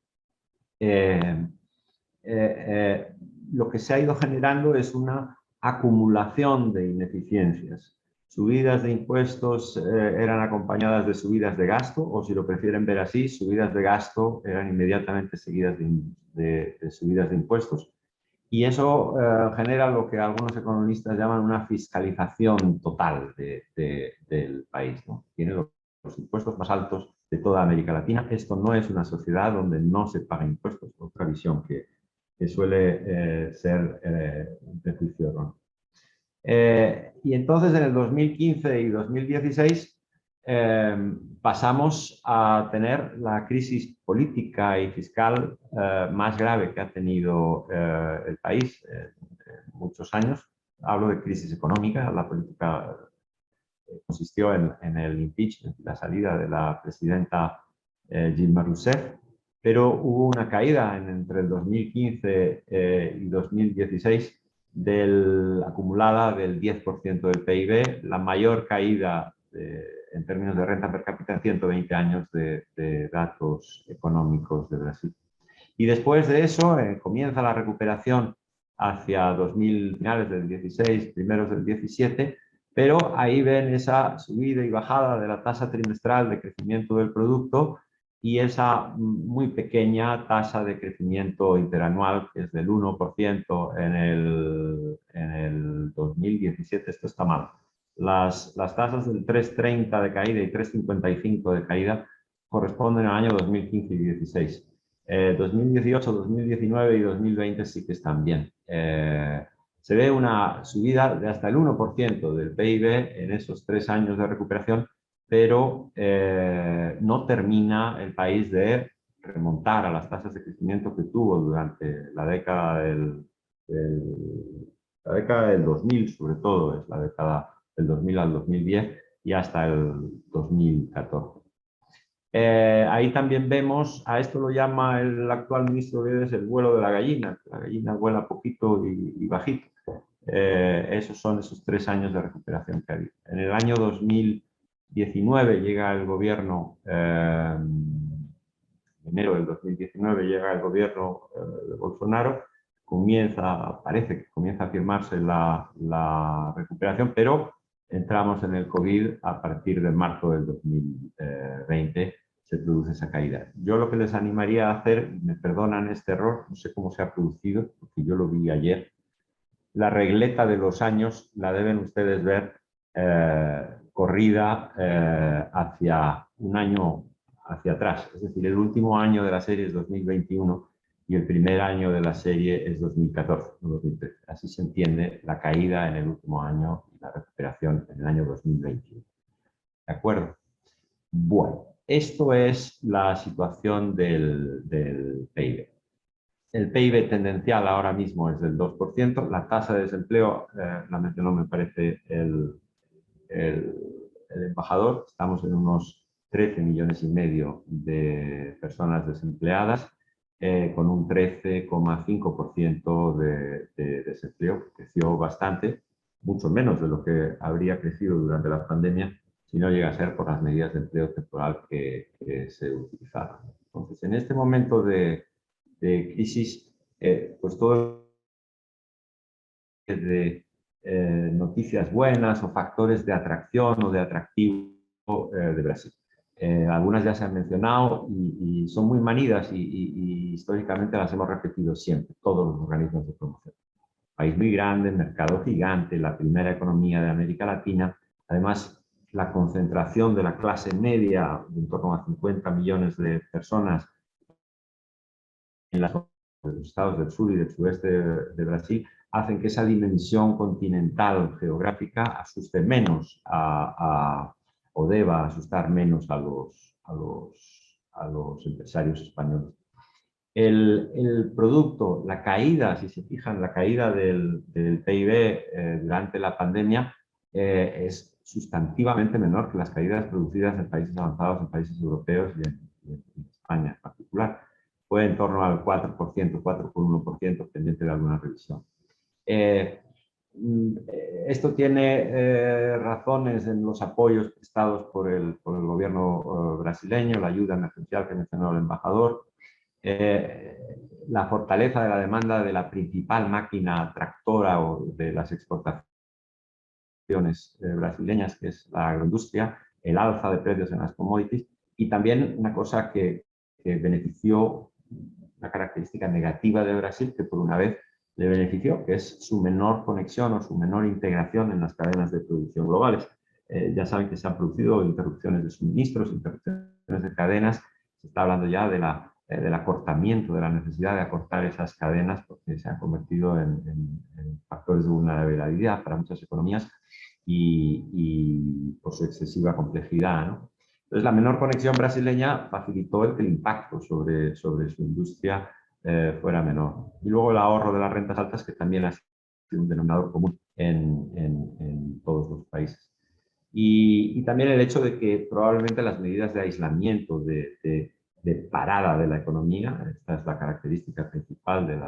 lo que se ha ido generando es una acumulación de ineficiencias. Subidas de impuestos eran acompañadas de subidas de gasto, o si lo prefieren ver así, subidas de gasto eran inmediatamente seguidas de subidas de impuestos. Y eso genera lo que algunos economistas llaman una fiscalización total del país, ¿no? Tiene los impuestos más altos de toda América Latina. Esto no es una sociedad donde no se paga impuestos, otra visión que suele ser un prejuicio erróneo. Y entonces en el 2015 y 2016 pasamos a tener la crisis política y fiscal más grave que ha tenido el país en muchos años. Hablo de crisis económica. La política consistió en el impeachment, la salida de la presidenta Dilma Rousseff, pero hubo una caída entre el 2015 y 2016 acumulada del 10% del PIB, la mayor caída en términos de renta per cápita en 120 años de datos económicos de Brasil. Y después de eso comienza la recuperación hacia finales del 16, primeros del 17, pero ahí ven esa subida y bajada de la tasa trimestral de crecimiento del producto y esa muy pequeña tasa de crecimiento interanual, que es del 1% en el 2017. Esto está mal. Las tasas del 3,30 de caída y 3,55 de caída corresponden al año 2015 y 2016. 2018, 2019 y 2020 sí que están bien. Se ve una subida de hasta el 1% del PIB en esos 3 años de recuperación, pero no termina el país de remontar a las tasas de crecimiento que tuvo durante la década del 2000, sobre todo, es la década del 2000 al 2010 y hasta el 2014. Ahí también vemos, a esto lo llama el actual ministro Guedes el vuelo de la gallina. La gallina vuela poquito y bajito. Esos son esos 3 años de recuperación que ha habido. En el año 2019 llega el gobierno, en enero del 2019 llega el gobierno de Bolsonaro, parece que comienza a firmarse la recuperación, pero entramos en el COVID a partir de marzo del 2020, se produce esa caída. Yo lo que les animaría a hacer, me perdonan este error, no sé cómo se ha producido, porque yo lo vi ayer, la regleta de los años la deben ustedes ver corrida hacia un año hacia atrás. Es decir, el último año de la serie es 2021 y el primer año de la serie es 2014, no 2013. Así se entiende la caída en el último año y la recuperación en el año 2021. ¿De acuerdo? Bueno, esto es la situación del PIB. El PIB tendencial ahora mismo es del 2%. La tasa de desempleo, la mencionó, me parece, el embajador. Estamos en unos 13,5 millones de personas desempleadas, con un 13,5% de desempleo. Creció bastante, mucho menos de lo que habría crecido durante la pandemia, si no llega a ser por las medidas de empleo temporal que se utilizaron. Entonces, en este momento de crisis, pues todo de noticias buenas o factores de atracción o de atractivo de Brasil. Algunas ya se han mencionado y son muy manidas y históricamente las hemos repetido siempre, todos los organismos de promoción. País muy grande, mercado gigante, la primera economía de América Latina, además la concentración de la clase media de en torno a 50 millones de personas en los estados del sur y del sureste de Brasil hacen que esa dimensión continental geográfica asuste menos o deba asustar menos a los empresarios españoles. El producto, la caída, si se fijan, la caída del PIB durante la pandemia es sustantivamente menor que las caídas producidas en países avanzados, en países europeos y en España en particular. Fue en torno al 4%, 4,1%, pendiente de alguna revisión. Esto tiene razones en los apoyos prestados por el gobierno brasileño, la ayuda emergencial que mencionó el embajador, la fortaleza de la demanda de la principal máquina tractora o de las exportaciones brasileñas, que es la agroindustria, el alza de precios en las commodities y también una cosa que benefició, una característica negativa de Brasil, que por una vez le benefició, que es su menor conexión o su menor integración en las cadenas de producción globales. Ya saben que se han producido interrupciones de suministros, interrupciones de cadenas, se está hablando ya del acortamiento, de la necesidad de acortar esas cadenas porque se han convertido en factores de vulnerabilidad para muchas economías y por su excesiva complejidad, ¿no? Entonces, la menor conexión brasileña facilitó el que el impacto sobre su industria fuera menor. Y luego el ahorro de las rentas altas, que también ha sido un denominador común en todos los países. Y también el hecho de que probablemente las medidas de aislamiento, de parada de la economía, esta es la característica principal del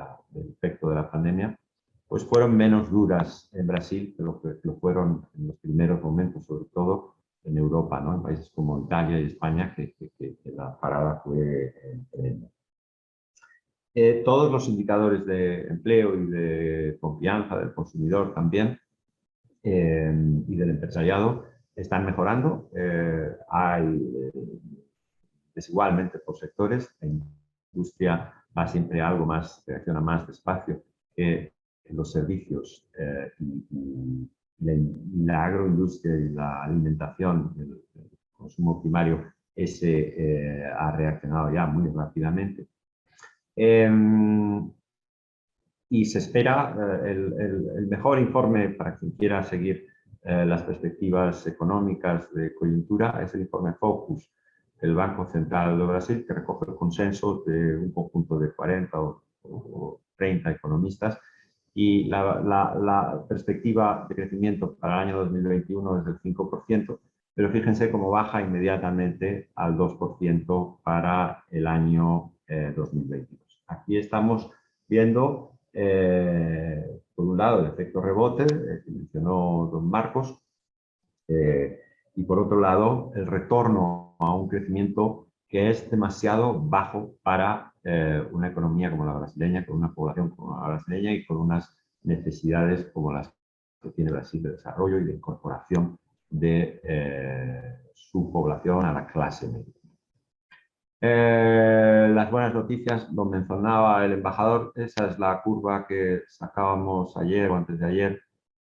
efecto de la pandemia, pues fueron menos duras en Brasil que lo fueron en los primeros momentos, sobre todo en Europa, ¿no? En países como Italia y España, que la parada fue tremenda. Todos los indicadores de empleo y de confianza del consumidor también y del empresariado están mejorando. Hay desigualmente por sectores. La industria va siempre algo más, reacciona más despacio que los servicios y la agroindustria y la alimentación, el consumo primario, ese ha reaccionado ya muy rápidamente. Y se espera el mejor informe para quien quiera seguir las perspectivas económicas de coyuntura es el informe Focus del Banco Central de Brasil, que recoge el consenso de un conjunto de 40 o 30 economistas, y la perspectiva de crecimiento para el año 2021 es del 5%, pero fíjense cómo baja inmediatamente al 2% para el año 2022. Aquí estamos viendo, por un lado, el efecto rebote, que mencionó don Marcos, y por otro lado, el retorno a un crecimiento que es demasiado bajo para una economía como la brasileña, con una población como la brasileña y con unas necesidades como las que tiene Brasil de desarrollo y de incorporación de su población a la clase media. Las buenas noticias, lo mencionaba el embajador, esa es la curva que sacábamos ayer o antes de ayer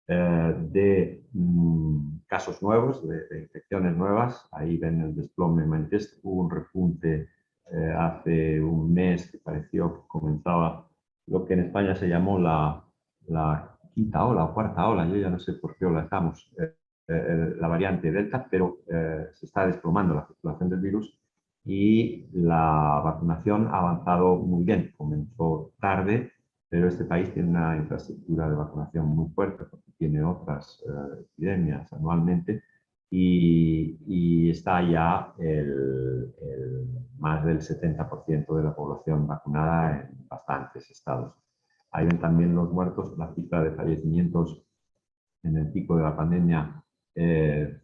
de casos nuevos, de infecciones nuevas. Ahí ven el desplome manifiesto. Hubo un repunte hace un mes que pareció que comenzaba lo que en España se llamó la quinta ola o cuarta ola, yo ya no sé por qué ola estamos, la variante Delta, pero se está desplomando la circulación del virus y la vacunación ha avanzado muy bien. Comenzó tarde, pero este país tiene una infraestructura de vacunación muy fuerte porque tiene otras epidemias anualmente y está ya más del 70% de la población vacunada en bastantes estados. Ahí ven también los muertos, la cifra de fallecimientos en el pico de la pandemia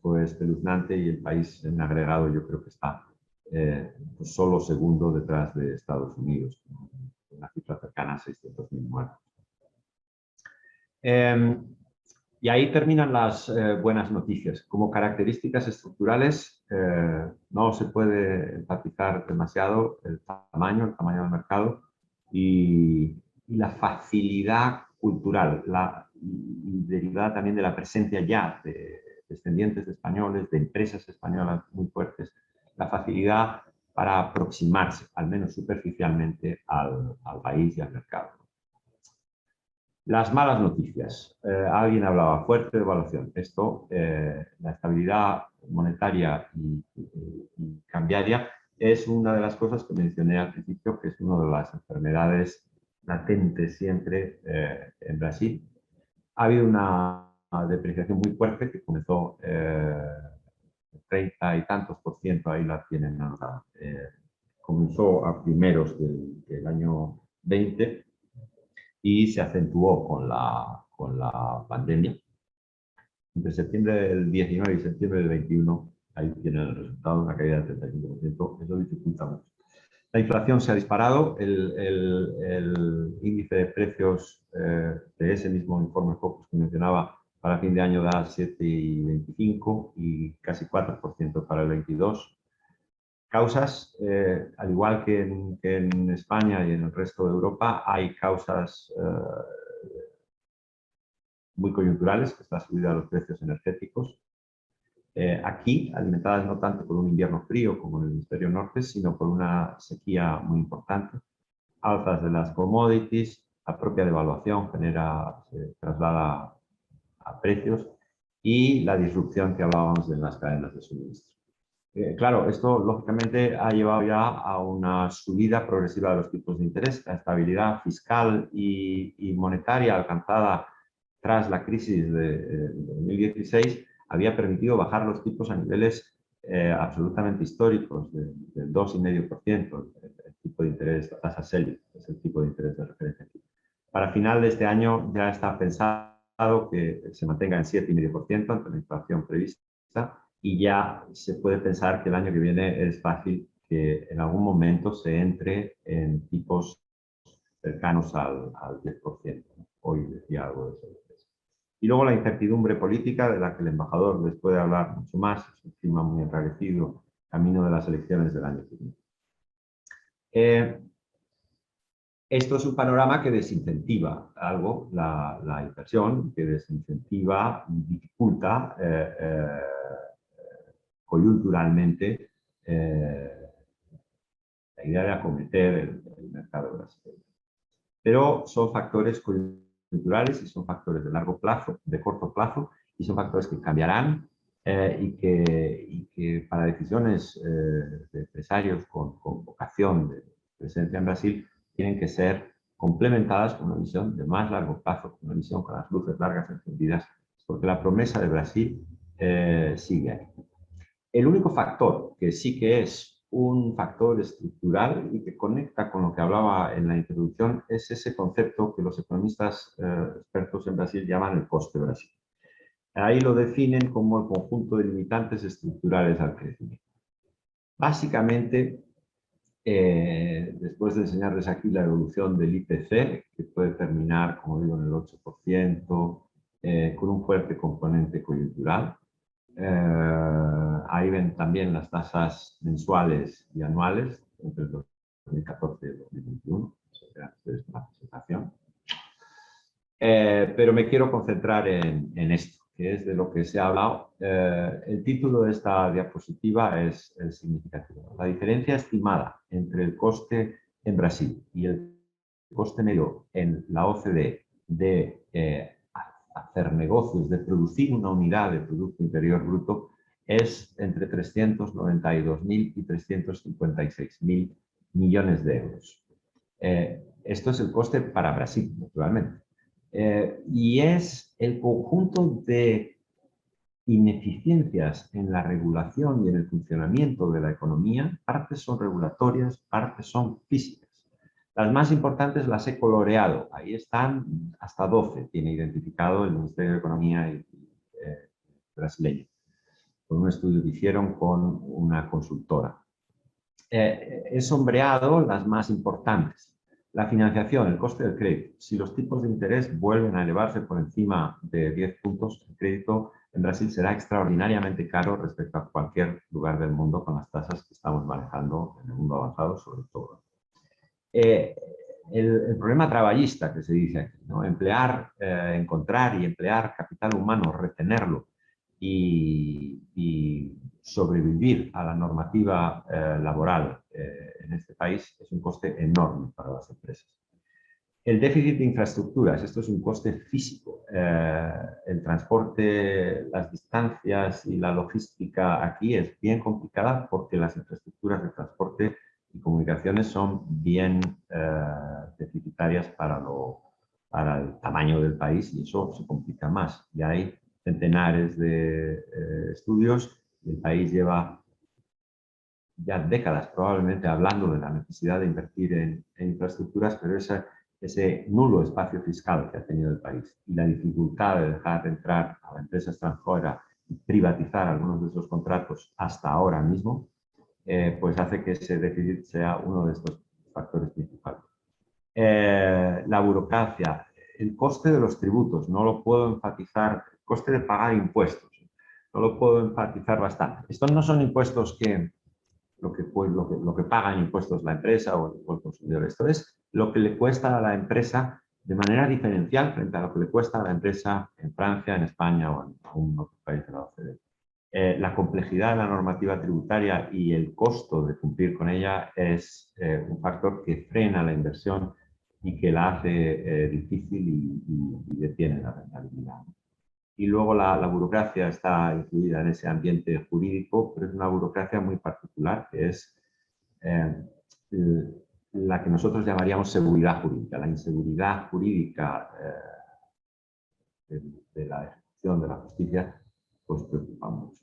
fue espeluznante y el país en agregado yo creo que está pues solo segundo detrás de Estados Unidos, una cifra cercana a 600.000 muertos. Y ahí terminan las buenas noticias. Como características estructurales, no se puede enfatizar demasiado el tamaño del mercado y la facilidad cultural, y derivada también de la presencia ya de descendientes de españoles, de empresas españolas muy fuertes, la facilidad para aproximarse, al menos superficialmente, al país y al mercado. Las malas noticias. Alguien hablaba fuerte de evaluación. Esto, la estabilidad monetaria y cambiaria es una de las cosas que mencioné al principio, que es una de las enfermedades latentes siempre en Brasil. Ha habido una depreciación muy fuerte que comenzó 30 y tantos % ahí la tienen ahora. Comenzó a primeros del año 20 y se acentuó con la pandemia. Entre septiembre del 19 y septiembre del 21, ahí tienen el resultado, una caída del 35%, eso dificulta mucho. La inflación se ha disparado, el índice de precios de ese mismo informe Focus que mencionaba para fin de año da 7,25 y casi 4% para el 22. Causas, al igual que en España y en el resto de Europa, hay causas muy coyunturales, que es la subida de los precios energéticos. Aquí, alimentadas no tanto por un invierno frío como en el hemisferio norte, sino por una sequía muy importante. Alzas de las commodities, la propia devaluación se traslada a precios y la disrupción que hablábamos en las cadenas de suministro. Claro, esto lógicamente ha llevado ya a una subida progresiva de los tipos de interés. La estabilidad fiscal y monetaria alcanzada tras la crisis de 2016 había permitido bajar los tipos a niveles absolutamente históricos, del 2,5%, el tipo de interés, la tasa Selic, es el tipo de interés de referencia aquí. Para final de este año ya está pensado que se mantenga en 7,5% ante la inflación prevista, y ya se puede pensar que el año que viene es fácil que en algún momento se entre en tipos cercanos al 10%. Hoy decía algo de eso. Y luego la incertidumbre política, de la que el embajador les puede hablar mucho más, es un clima muy enrarecido, camino de las elecciones del año que viene. Esto es un panorama que desincentiva algo la inversión, que desincentiva, dificulta coyunturalmente la idea de acometer el mercado brasileño. Pero son factores coyunturales y son factores de largo plazo, de corto plazo, y son factores que cambiarán y que para decisiones de empresarios con vocación de presencia en Brasil tienen que ser complementadas con una visión de más largo plazo, con una visión con las luces largas encendidas, porque la promesa de Brasil sigue ahí. El único factor que sí que es un factor estructural y que conecta con lo que hablaba en la introducción es ese concepto que los economistas expertos en Brasil llaman el coste Brasil. Ahí lo definen como el conjunto de limitantes estructurales al crecimiento. Básicamente, después de enseñarles aquí la evolución del IPC, que puede terminar, como digo, en el 8%, con un fuerte componente coyuntural. Ahí ven también las tasas mensuales y anuales entre el 2014 y el 2021, es una presentación. Pero me quiero concentrar en esto, que es de lo que se ha hablado. El título de esta diapositiva es significativo. La diferencia estimada entre el coste en Brasil y el coste medio en la OCDE de hacer negocios, de producir una unidad de Producto Interior Bruto, es entre 392.000 y 356.000 millones de euros. Esto es el coste para Brasil, naturalmente. Y es el conjunto de ineficiencias en la regulación y en el funcionamiento de la economía. Partes son regulatorias, partes son físicas. Las más importantes las he coloreado. Ahí están hasta 12, tiene identificado el Ministerio de Economía brasileño, con un estudio que hicieron con una consultora. He sombreado las más importantes. La financiación, el coste del crédito. Si los tipos de interés vuelven a elevarse por encima de 10 puntos, el crédito en Brasil será extraordinariamente caro respecto a cualquier lugar del mundo con las tasas que estamos manejando en el mundo avanzado, sobre todo. El problema trabajista que se dice aquí, ¿no? Encontrar y emplear capital humano, retenerlo y sobrevivir a la normativa laboral en este país es un coste enorme para las empresas. El déficit de infraestructuras, esto es un coste físico. El transporte, las distancias y la logística aquí es bien complicada porque las infraestructuras de transporte y comunicaciones son bien deficitarias para el tamaño del país y eso se complica más. Y hay centenares de estudios y el país lleva ya décadas probablemente hablando de la necesidad de invertir en infraestructuras, pero ese nulo espacio fiscal que ha tenido el país y la dificultad de dejar entrar a la empresa extranjera y privatizar algunos de esos contratos hasta ahora mismo, pues hace que ese déficit sea uno de estos factores principales. La burocracia, el coste de los tributos, no lo puedo enfatizar, el coste de pagar impuestos, no lo puedo enfatizar bastante. Estos no son impuestos que lo que paga en impuestos la empresa o el consumidor. Esto es lo que le cuesta a la empresa de manera diferencial frente a lo que le cuesta a la empresa en Francia, en España o en algún otro país de la OCDE. La complejidad de la normativa tributaria y el costo de cumplir con ella es un factor que frena la inversión y que la hace difícil y detiene la rentabilidad. Y luego la burocracia está incluida en ese ambiente jurídico, pero es una burocracia muy particular, que es la que nosotros llamaríamos seguridad jurídica. La inseguridad jurídica de la ejecución de la justicia, pues preocupa mucho.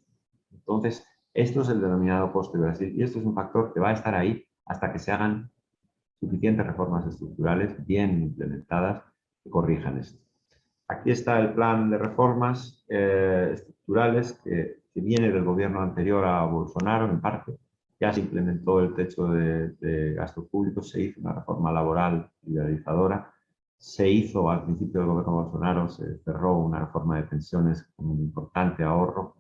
Entonces, esto es el denominado coste de Brasil y esto es un factor que va a estar ahí hasta que se hagan suficientes reformas estructurales bien implementadas que corrijan esto. Aquí está el plan de reformas estructurales que viene del gobierno anterior a Bolsonaro, en parte. Ya se implementó el techo de gasto público, se hizo una reforma laboral liberalizadora, se hizo al principio del gobierno Bolsonaro, se cerró una reforma de pensiones con un importante ahorro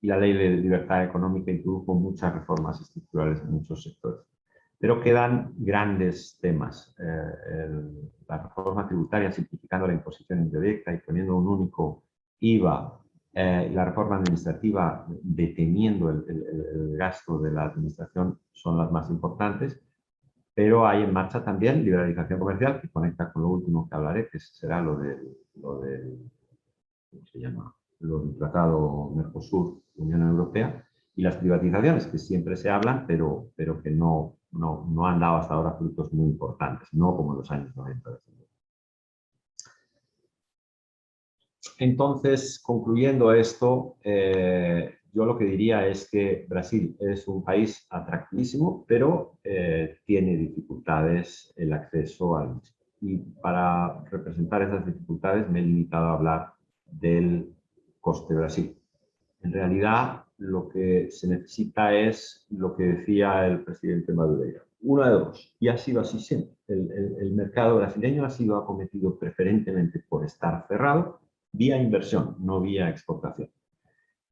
y la ley de libertad económica introdujo muchas reformas estructurales en muchos sectores. Pero quedan grandes temas. La reforma tributaria simplificando la imposición indirecta y poniendo un único IVA, la reforma administrativa deteniendo el gasto de la administración son las más importantes, pero hay en marcha también liberalización comercial que conecta con lo último que hablaré, que será lo del ¿cómo se llama? Lo del Tratado Mercosur-Unión Europea, y las privatizaciones, que siempre se hablan, pero que no han dado hasta ahora frutos muy importantes, no como en los años 90. Entonces, concluyendo esto, yo lo que diría es que Brasil es un país atractivísimo, pero tiene dificultades el acceso al mismo. Y para representar esas dificultades me he limitado a hablar del coste de Brasil. En realidad, lo que se necesita es lo que decía el presidente Madureira. Una de dos, y ha sido así siempre. El mercado brasileño ha sido acometido preferentemente por estar cerrado, vía inversión, no vía exportación.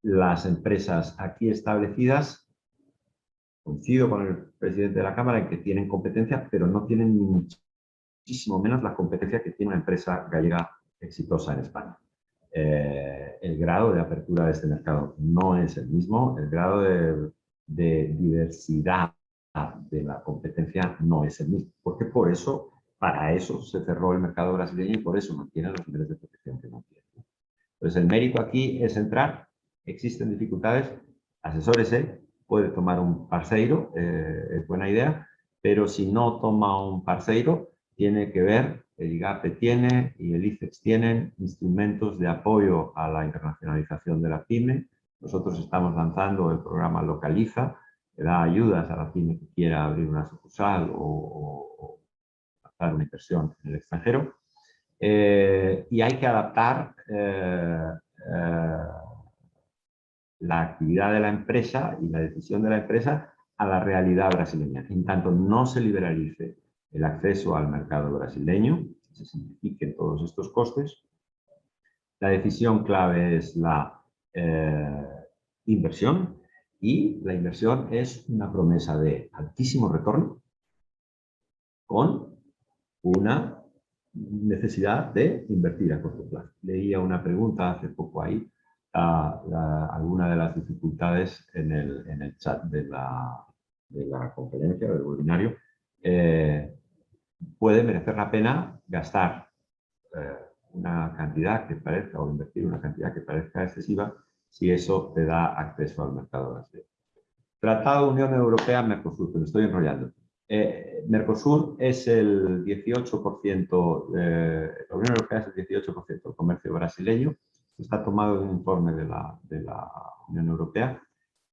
Las empresas aquí establecidas, coincido con el presidente de la Cámara en que tienen competencia, pero no tienen ni muchísimo menos la competencia que tiene una empresa gallega exitosa en España. El grado de apertura de este mercado no es el mismo, el grado de diversidad de la competencia no es el mismo, porque por eso, para eso se cerró el mercado brasileño y por eso mantiene los niveles de protección que mantiene. Entonces el mérito aquí es entrar, existen dificultades, asesórese, puede tomar un parceiro, es buena idea, pero si no toma un parceiro, tiene que ver, el IGAPE tiene y el ICEX tienen instrumentos de apoyo a la internacionalización de la pyme. Nosotros estamos lanzando el programa Localiza, que da ayudas a la pyme que quiera abrir una sucursal o hacer una inversión en el extranjero. Y hay que adaptar la actividad de la empresa y la decisión de la empresa a la realidad brasileña. En tanto no se liberalice el acceso al mercado brasileño, se simplifiquen todos estos costes, la decisión clave es la inversión, y la inversión es una promesa de altísimo retorno con una necesidad de invertir a corto plazo. Leía una pregunta hace poco ahí, alguna de las dificultades en el chat de la conferencia, del webinario. puede merecer la pena gastar una cantidad que parezca, o invertir una cantidad que parezca excesiva, si eso te da acceso al mercado brasileño. Tratado Unión Europea-Mercosur, que me estoy enrollando. Mercosur es el 18%, la Unión Europea es el 18% del comercio brasileño, está tomado de un informe de la Unión Europea.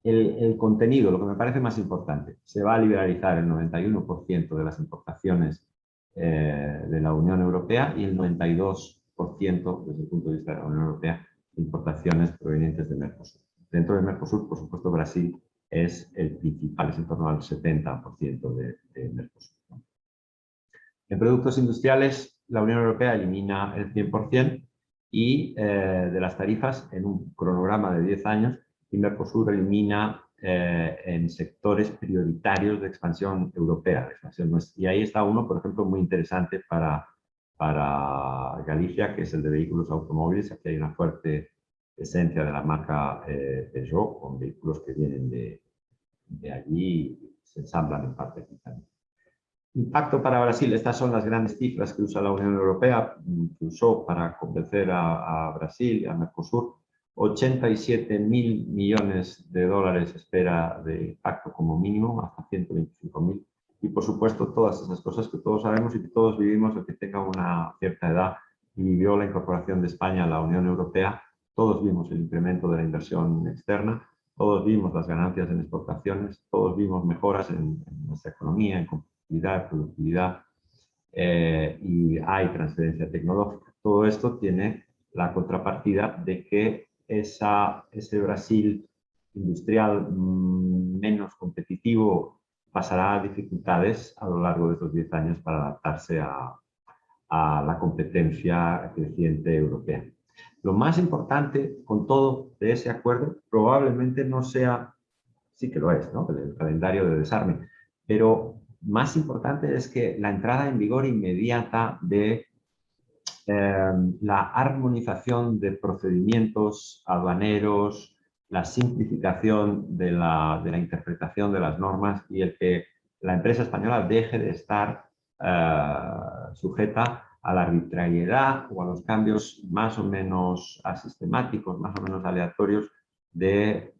El contenido, lo que me parece más importante, se va a liberalizar el 91% de las importaciones de la Unión Europea y el 92% desde el punto de vista de la Unión Europea de importaciones provenientes de Mercosur. Dentro de Mercosur, por supuesto, Brasil es el principal, es en torno al 70% de Mercosur. En productos industriales, la Unión Europea elimina el 100% y de las tarifas en un cronograma de 10 años, y Mercosur elimina en sectores prioritarios de expansión europea. Y ahí está uno, por ejemplo, muy interesante para Galicia, que es el de vehículos automóviles. Aquí hay una fuerte presencia de la marca Peugeot, con vehículos que vienen de allí y se ensamblan en parte aquí también. Impacto para Brasil. Estas son las grandes cifras que usa la Unión Europea, que usó para convencer a Brasil y a Mercosur. 87.000 millones de dólares espera de impacto como mínimo, hasta 125.000. Y por supuesto todas esas cosas que todos sabemos y que todos vivimos, el que tenga una cierta edad y vivió la incorporación de España a la Unión Europea, todos vimos el incremento de la inversión externa, todos vimos las ganancias en exportaciones, todos vimos mejoras en nuestra economía, en competitividad, productividad, y hay transferencia tecnológica. Todo esto tiene la contrapartida de que ese Brasil industrial menos competitivo pasará dificultades a lo largo de estos 10 años para adaptarse a la competencia creciente europea. Lo más importante con todo de ese acuerdo probablemente no sea, sí que lo es, ¿no?, el calendario de desarme, pero más importante es que la entrada en vigor inmediata de la armonización de procedimientos aduaneros, la simplificación de la interpretación de las normas y el que la empresa española deje de estar sujeta a la arbitrariedad o a los cambios más o menos asistemáticos, más o menos aleatorios de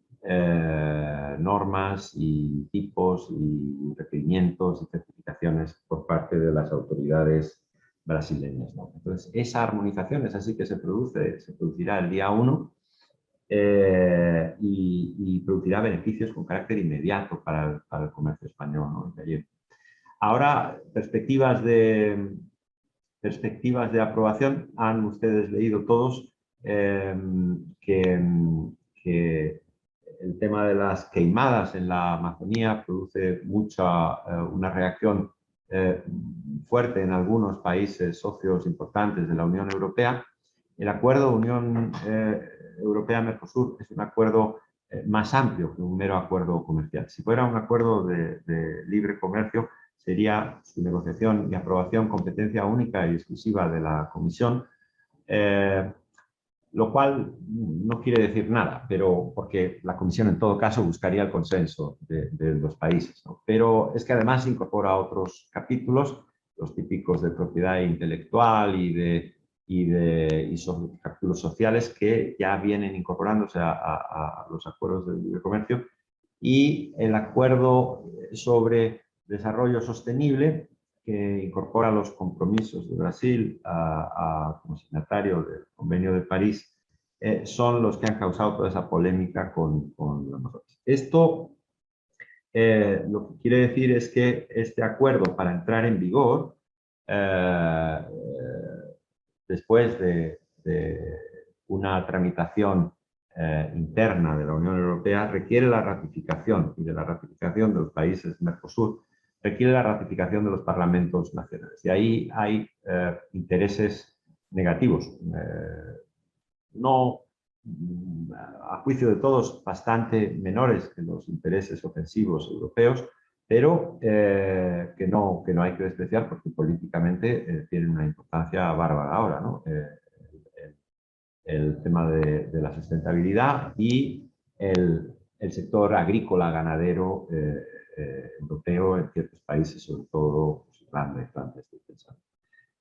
normas y tipos y requerimientos y certificaciones por parte de las autoridades brasileñas, ¿no? Entonces, esa armonización es así que se producirá el día 1 y producirá beneficios con carácter inmediato para el comercio español, ¿no? Ahora, perspectivas de aprobación. Han ustedes leído todos que el tema de las queimadas en la Amazonía produce una reacción fuerte en algunos países socios importantes de la Unión Europea. El acuerdo Unión Europea-Mercosur es un acuerdo más amplio que un mero acuerdo comercial. Si fuera un acuerdo de libre comercio, sería su negociación y aprobación competencia única y exclusiva de la Comisión, lo cual no quiere decir nada, pero porque la Comisión en todo caso buscaría el consenso de los países, ¿no? Pero es que además incorpora otros capítulos, los típicos de propiedad intelectual y sobre capítulos sociales que ya vienen incorporándose a los acuerdos de libre comercio, y el acuerdo sobre desarrollo sostenible, que incorpora los compromisos de Brasil como signatario del Convenio de París, son los que han causado toda esa polémica con nosotros. Esto lo que quiere decir es que este acuerdo, para entrar en vigor, después de una tramitación interna de la Unión Europea, requiere la ratificación, y de la ratificación de los países Mercosur, requiere la ratificación de los parlamentos nacionales. Y ahí hay intereses negativos, no, a juicio de todos, bastante menores que los intereses ofensivos europeos, pero que no hay que despreciar porque políticamente tienen una importancia bárbara ahora, ¿no? El tema de la sustentabilidad y el sector agrícola ganadero europeo en ciertos países, sobre todo plan de estoy pensando.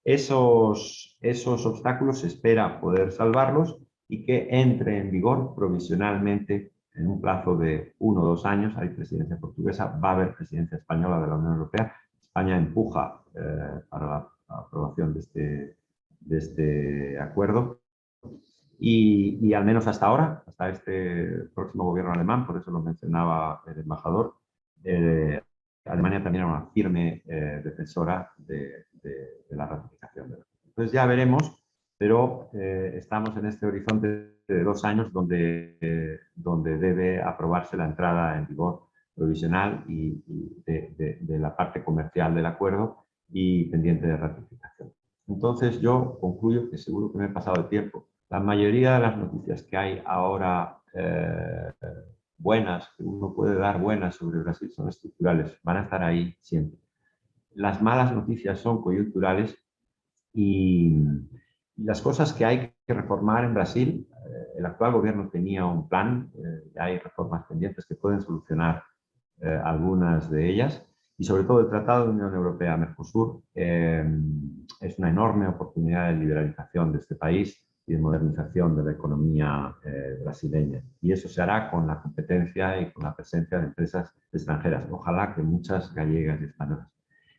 Esos obstáculos se espera poder salvarlos y que entre en vigor provisionalmente en un plazo de 1 o 2 años. Hay presidencia portuguesa, va a haber presidencia española de la Unión Europea. España empuja para la aprobación de este acuerdo. Y al menos hasta ahora, hasta este próximo gobierno alemán, por eso lo mencionaba el embajador, Alemania también era una firme defensora de la ratificación. Entonces ya veremos, pero estamos en este horizonte de 2 años donde debe aprobarse la entrada en vigor provisional y de la parte comercial del acuerdo y pendiente de ratificación. Entonces yo concluyo, que seguro que me he pasado de tiempo, la mayoría de las noticias que hay ahora buenas, que uno puede dar buenas sobre Brasil, son estructurales, van a estar ahí siempre. Las malas noticias son coyunturales y las cosas que hay que reformar en Brasil, el actual gobierno tenía un plan, hay reformas pendientes que pueden solucionar algunas de ellas, y sobre todo el Tratado de Unión Europea-Mercosur es una enorme oportunidad de liberalización de este país y de modernización de la economía brasileña. Y eso se hará con la competencia y con la presencia de empresas extranjeras, ojalá que muchas gallegas y españolas.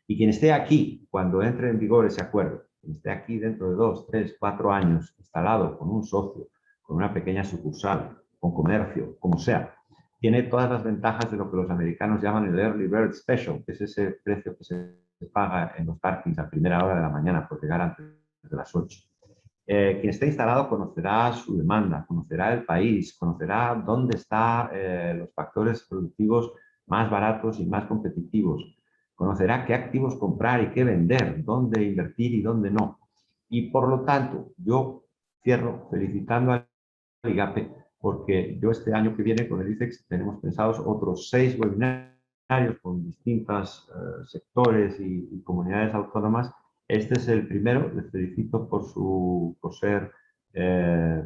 Y quien esté aquí cuando entre en vigor ese acuerdo, quien esté aquí dentro de 2, 3, 4 años instalado con un socio, con una pequeña sucursal, con comercio, como sea, tiene todas las ventajas de lo que los americanos llaman el Early Bird Special, que es ese precio que se paga en los parkings a primera hora de la mañana por llegar antes de las 8. Quien esté instalado conocerá su demanda, conocerá el país, conocerá dónde están los factores productivos más baratos y más competitivos, conocerá qué activos comprar y qué vender, dónde invertir y dónde no. Y por lo tanto, yo cierro felicitando al IGAPE, porque yo este año que viene con el ICEX tenemos pensados otros 6 webinarios con distintos sectores y comunidades autónomas. Este es el primero, les felicito por ser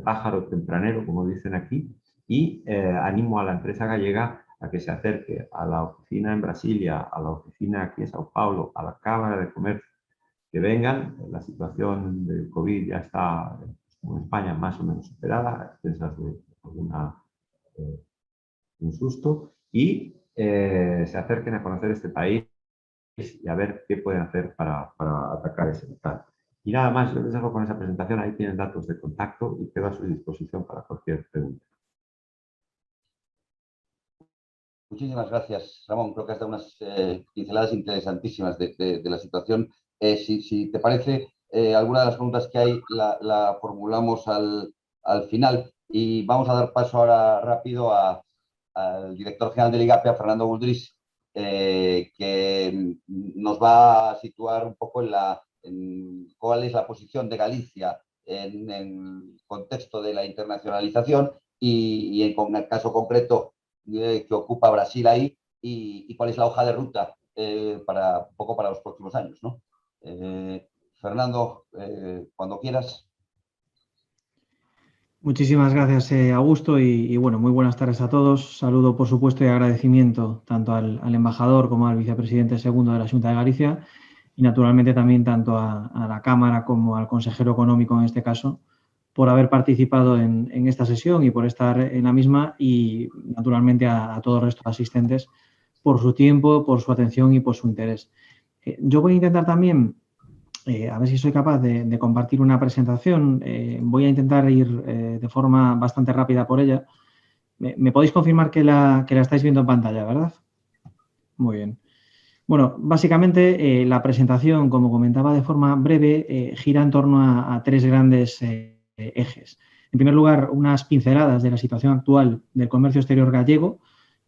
pájaro tempranero, como dicen aquí, y animo a la empresa gallega a que se acerque a la oficina en Brasilia, a la oficina aquí en Sao Paulo, a la Cámara de Comercio, que vengan. La situación del COVID ya está en España más o menos superada, a expensas de un susto, y se acerquen a conocer este país y a ver qué pueden hacer para atacar ese mercado. Y nada más, yo les dejo con esa presentación, ahí tienen datos de contacto y quedo a su disposición para cualquier pregunta. Muchísimas gracias, Ramón. Creo que has dado unas pinceladas interesantísimas de la situación. Si te parece, alguna de las preguntas que hay la formulamos al final, y vamos a dar paso ahora rápido al director general del IGAPE, a Fernando Buldrich, que nos va a situar un poco en cuál es la posición de Galicia en el contexto de la internacionalización y en el caso concreto que ocupa Brasil ahí, y cuál es la hoja de ruta un poco para los próximos años, ¿no? Fernando, cuando quieras. Muchísimas gracias, Augusto, y bueno, muy buenas tardes a todos. Saludo, por supuesto, y agradecimiento tanto al embajador como al vicepresidente segundo de la Xunta de Galicia, y naturalmente también tanto a la Cámara como al consejero económico en este caso, por haber participado en esta sesión y por estar en la misma, y naturalmente a todo el resto de asistentes por su tiempo, por su atención y por su interés. Yo voy a intentar también, a ver si soy capaz de compartir una presentación. Voy a intentar ir de forma bastante rápida por ella. ¿Me podéis confirmar que la estáis viendo en pantalla, verdad? Muy bien. Bueno, básicamente la presentación, como comentaba de forma breve, gira en torno a 3 grandes ejes. En primer lugar, unas pinceladas de la situación actual del comercio exterior gallego.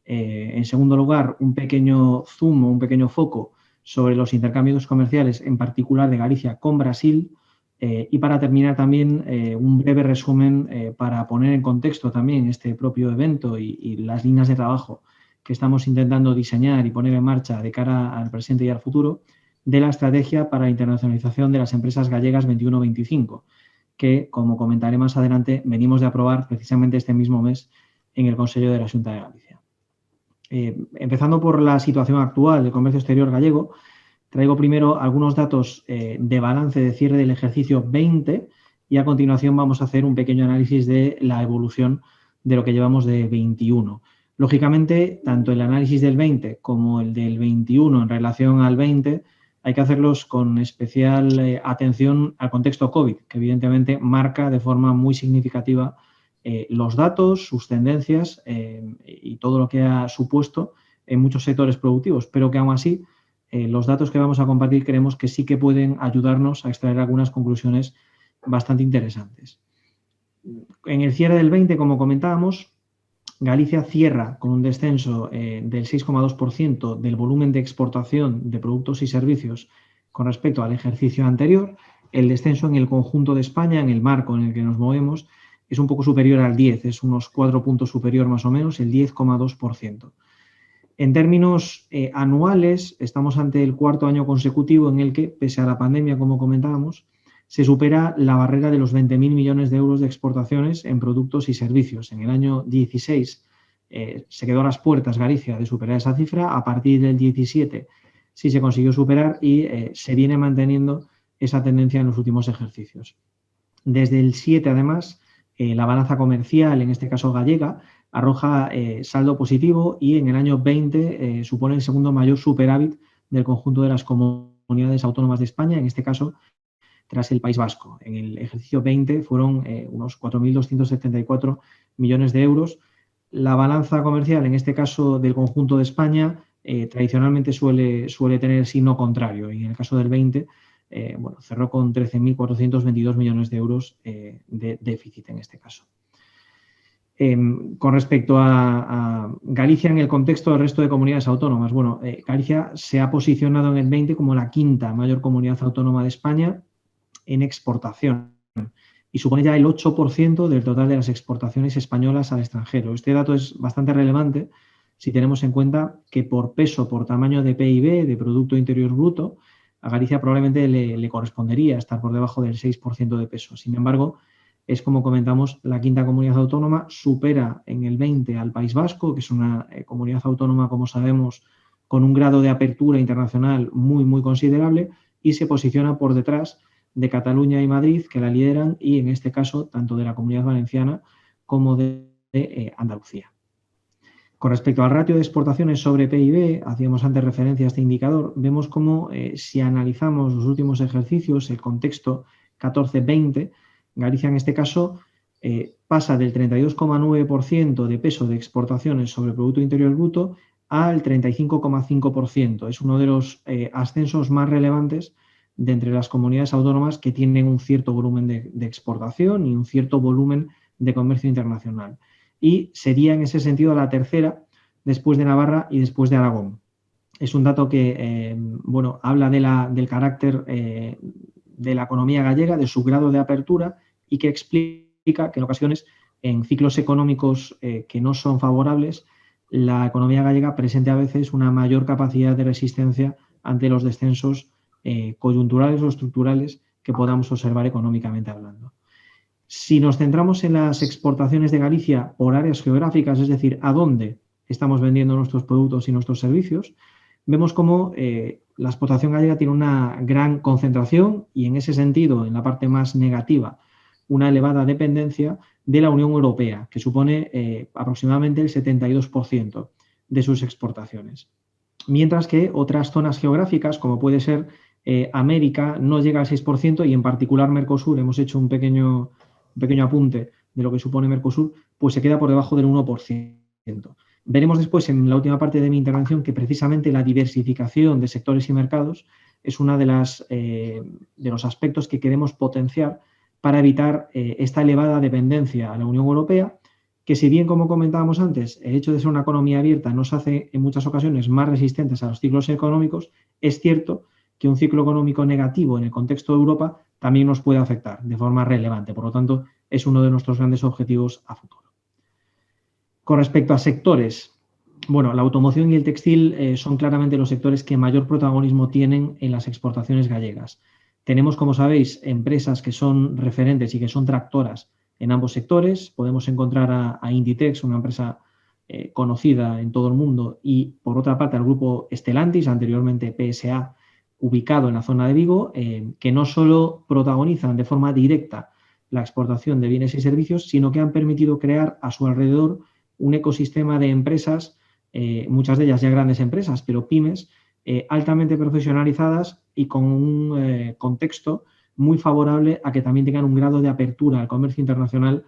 En segundo lugar, un pequeño zoom, un pequeño foco sobre los intercambios comerciales, en particular de Galicia con Brasil. Y para terminar también un breve resumen para poner en contexto también este propio evento y las líneas de trabajo que estamos intentando diseñar y poner en marcha de cara al presente y al futuro de la estrategia para la internacionalización de las empresas gallegas 21-25, que, como comentaré más adelante, venimos de aprobar precisamente este mismo mes en el Consejo de la Xunta de Galicia. Empezando por la situación actual del comercio exterior gallego, Traigo primero algunos datos de balance de cierre del ejercicio 20 y a continuación vamos a hacer un pequeño análisis de la evolución de lo que llevamos de 21. Lógicamente, tanto el análisis del 20 como el del 21 en relación al 20 hay que hacerlos con especial atención al contexto COVID, que evidentemente marca de forma muy significativa los datos, sus tendencias y todo lo que ha supuesto en muchos sectores productivos, pero que aún así los datos que vamos a compartir creemos que sí que pueden ayudarnos a extraer algunas conclusiones bastante interesantes. En el cierre del 20, como comentábamos, Galicia cierra con un descenso del 6,2% del volumen de exportación de productos y servicios con respecto al ejercicio anterior. El descenso en el conjunto de España, en el marco en el que nos movemos, es un poco superior al 10, es unos 4 puntos superior más o menos, el 10,2%. En términos anuales, estamos ante el cuarto año consecutivo en el que, pese a la pandemia, como comentábamos, se supera la barrera de los 20.000 millones de euros de exportaciones en productos y servicios. En el año 16 se quedó a las puertas Galicia de superar esa cifra, a partir del 17 sí se consiguió superar y se viene manteniendo esa tendencia en los últimos ejercicios. Desde el 7, además, la balanza comercial, en este caso gallega, arroja saldo positivo y en el año 20 supone el segundo mayor superávit del conjunto de las comunidades autónomas de España, en este caso tras el País Vasco. En el ejercicio 20 fueron unos 4.274 millones de euros. La balanza comercial, en este caso del conjunto de España, tradicionalmente suele tener el signo contrario, y en el caso del 20 cerró con 13.422 millones de euros de déficit en este caso. Con respecto a Galicia en el contexto del resto de comunidades autónomas, Galicia se ha posicionado en el 20 como la quinta mayor comunidad autónoma de España en exportación y supone ya el 8% del total de las exportaciones españolas al extranjero. Este dato es bastante relevante si tenemos en cuenta que por peso, por tamaño de PIB, de Producto Interior Bruto, a Galicia probablemente le correspondería estar por debajo del 6% de peso. Sin embargo, es, como comentamos, la quinta comunidad autónoma, supera en el 20 al País Vasco, que es una comunidad autónoma, como sabemos, con un grado de apertura internacional muy, muy considerable, y se posiciona por detrás de Cataluña y Madrid, que la lideran, y en este caso, tanto de la Comunidad Valenciana como de Andalucía. Con respecto al ratio de exportaciones sobre PIB, hacíamos antes referencia a este indicador, vemos cómo si analizamos los últimos ejercicios, el contexto 14-20, Galicia en este caso pasa del 32,9% de peso de exportaciones sobre el Producto Interior Bruto al 35,5%. Es uno de los ascensos más relevantes de entre las comunidades autónomas que tienen un cierto volumen de exportación y un cierto volumen de comercio internacional. Y sería en ese sentido la tercera después de Navarra y después de Aragón. Es un dato que habla del carácter de la economía gallega, de su grado de apertura, y que explica que en ocasiones, en ciclos económicos que no son favorables, la economía gallega presente a veces una mayor capacidad de resistencia ante los descensos coyunturales o estructurales que podamos observar económicamente hablando. Si nos centramos en las exportaciones de Galicia por áreas geográficas, es decir, a dónde estamos vendiendo nuestros productos y nuestros servicios, vemos cómo la exportación gallega tiene una gran concentración y, en ese sentido, en la parte más negativa, una elevada dependencia de la Unión Europea, que supone aproximadamente el 72% de sus exportaciones. Mientras que otras zonas geográficas, como puede ser América, no llega al 6%, y en particular Mercosur, hemos hecho un pequeño apunte de lo que supone Mercosur, pues se queda por debajo del 1%. Veremos después, en la última parte de mi intervención, que precisamente la diversificación de sectores y mercados es uno de los aspectos que queremos potenciar para evitar esta elevada dependencia a la Unión Europea, que, si bien, como comentábamos antes, el hecho de ser una economía abierta nos hace en muchas ocasiones más resistentes a los ciclos económicos, es cierto que un ciclo económico negativo en el contexto de Europa también nos puede afectar de forma relevante. Por lo tanto, es uno de nuestros grandes objetivos a futuro. Con respecto a sectores, la automoción y el textil son claramente los sectores que mayor protagonismo tienen en las exportaciones gallegas. Tenemos, como sabéis, empresas que son referentes y que son tractoras en ambos sectores. Podemos encontrar a Inditex, una empresa conocida en todo el mundo, y por otra parte al grupo Stellantis, anteriormente PSA, ubicado en la zona de Vigo, que no solo protagonizan de forma directa la exportación de bienes y servicios, sino que han permitido crear a su alrededor un ecosistema de empresas, muchas de ellas ya grandes empresas, pero pymes, altamente profesionalizadas y con un contexto muy favorable a que también tengan un grado de apertura al comercio internacional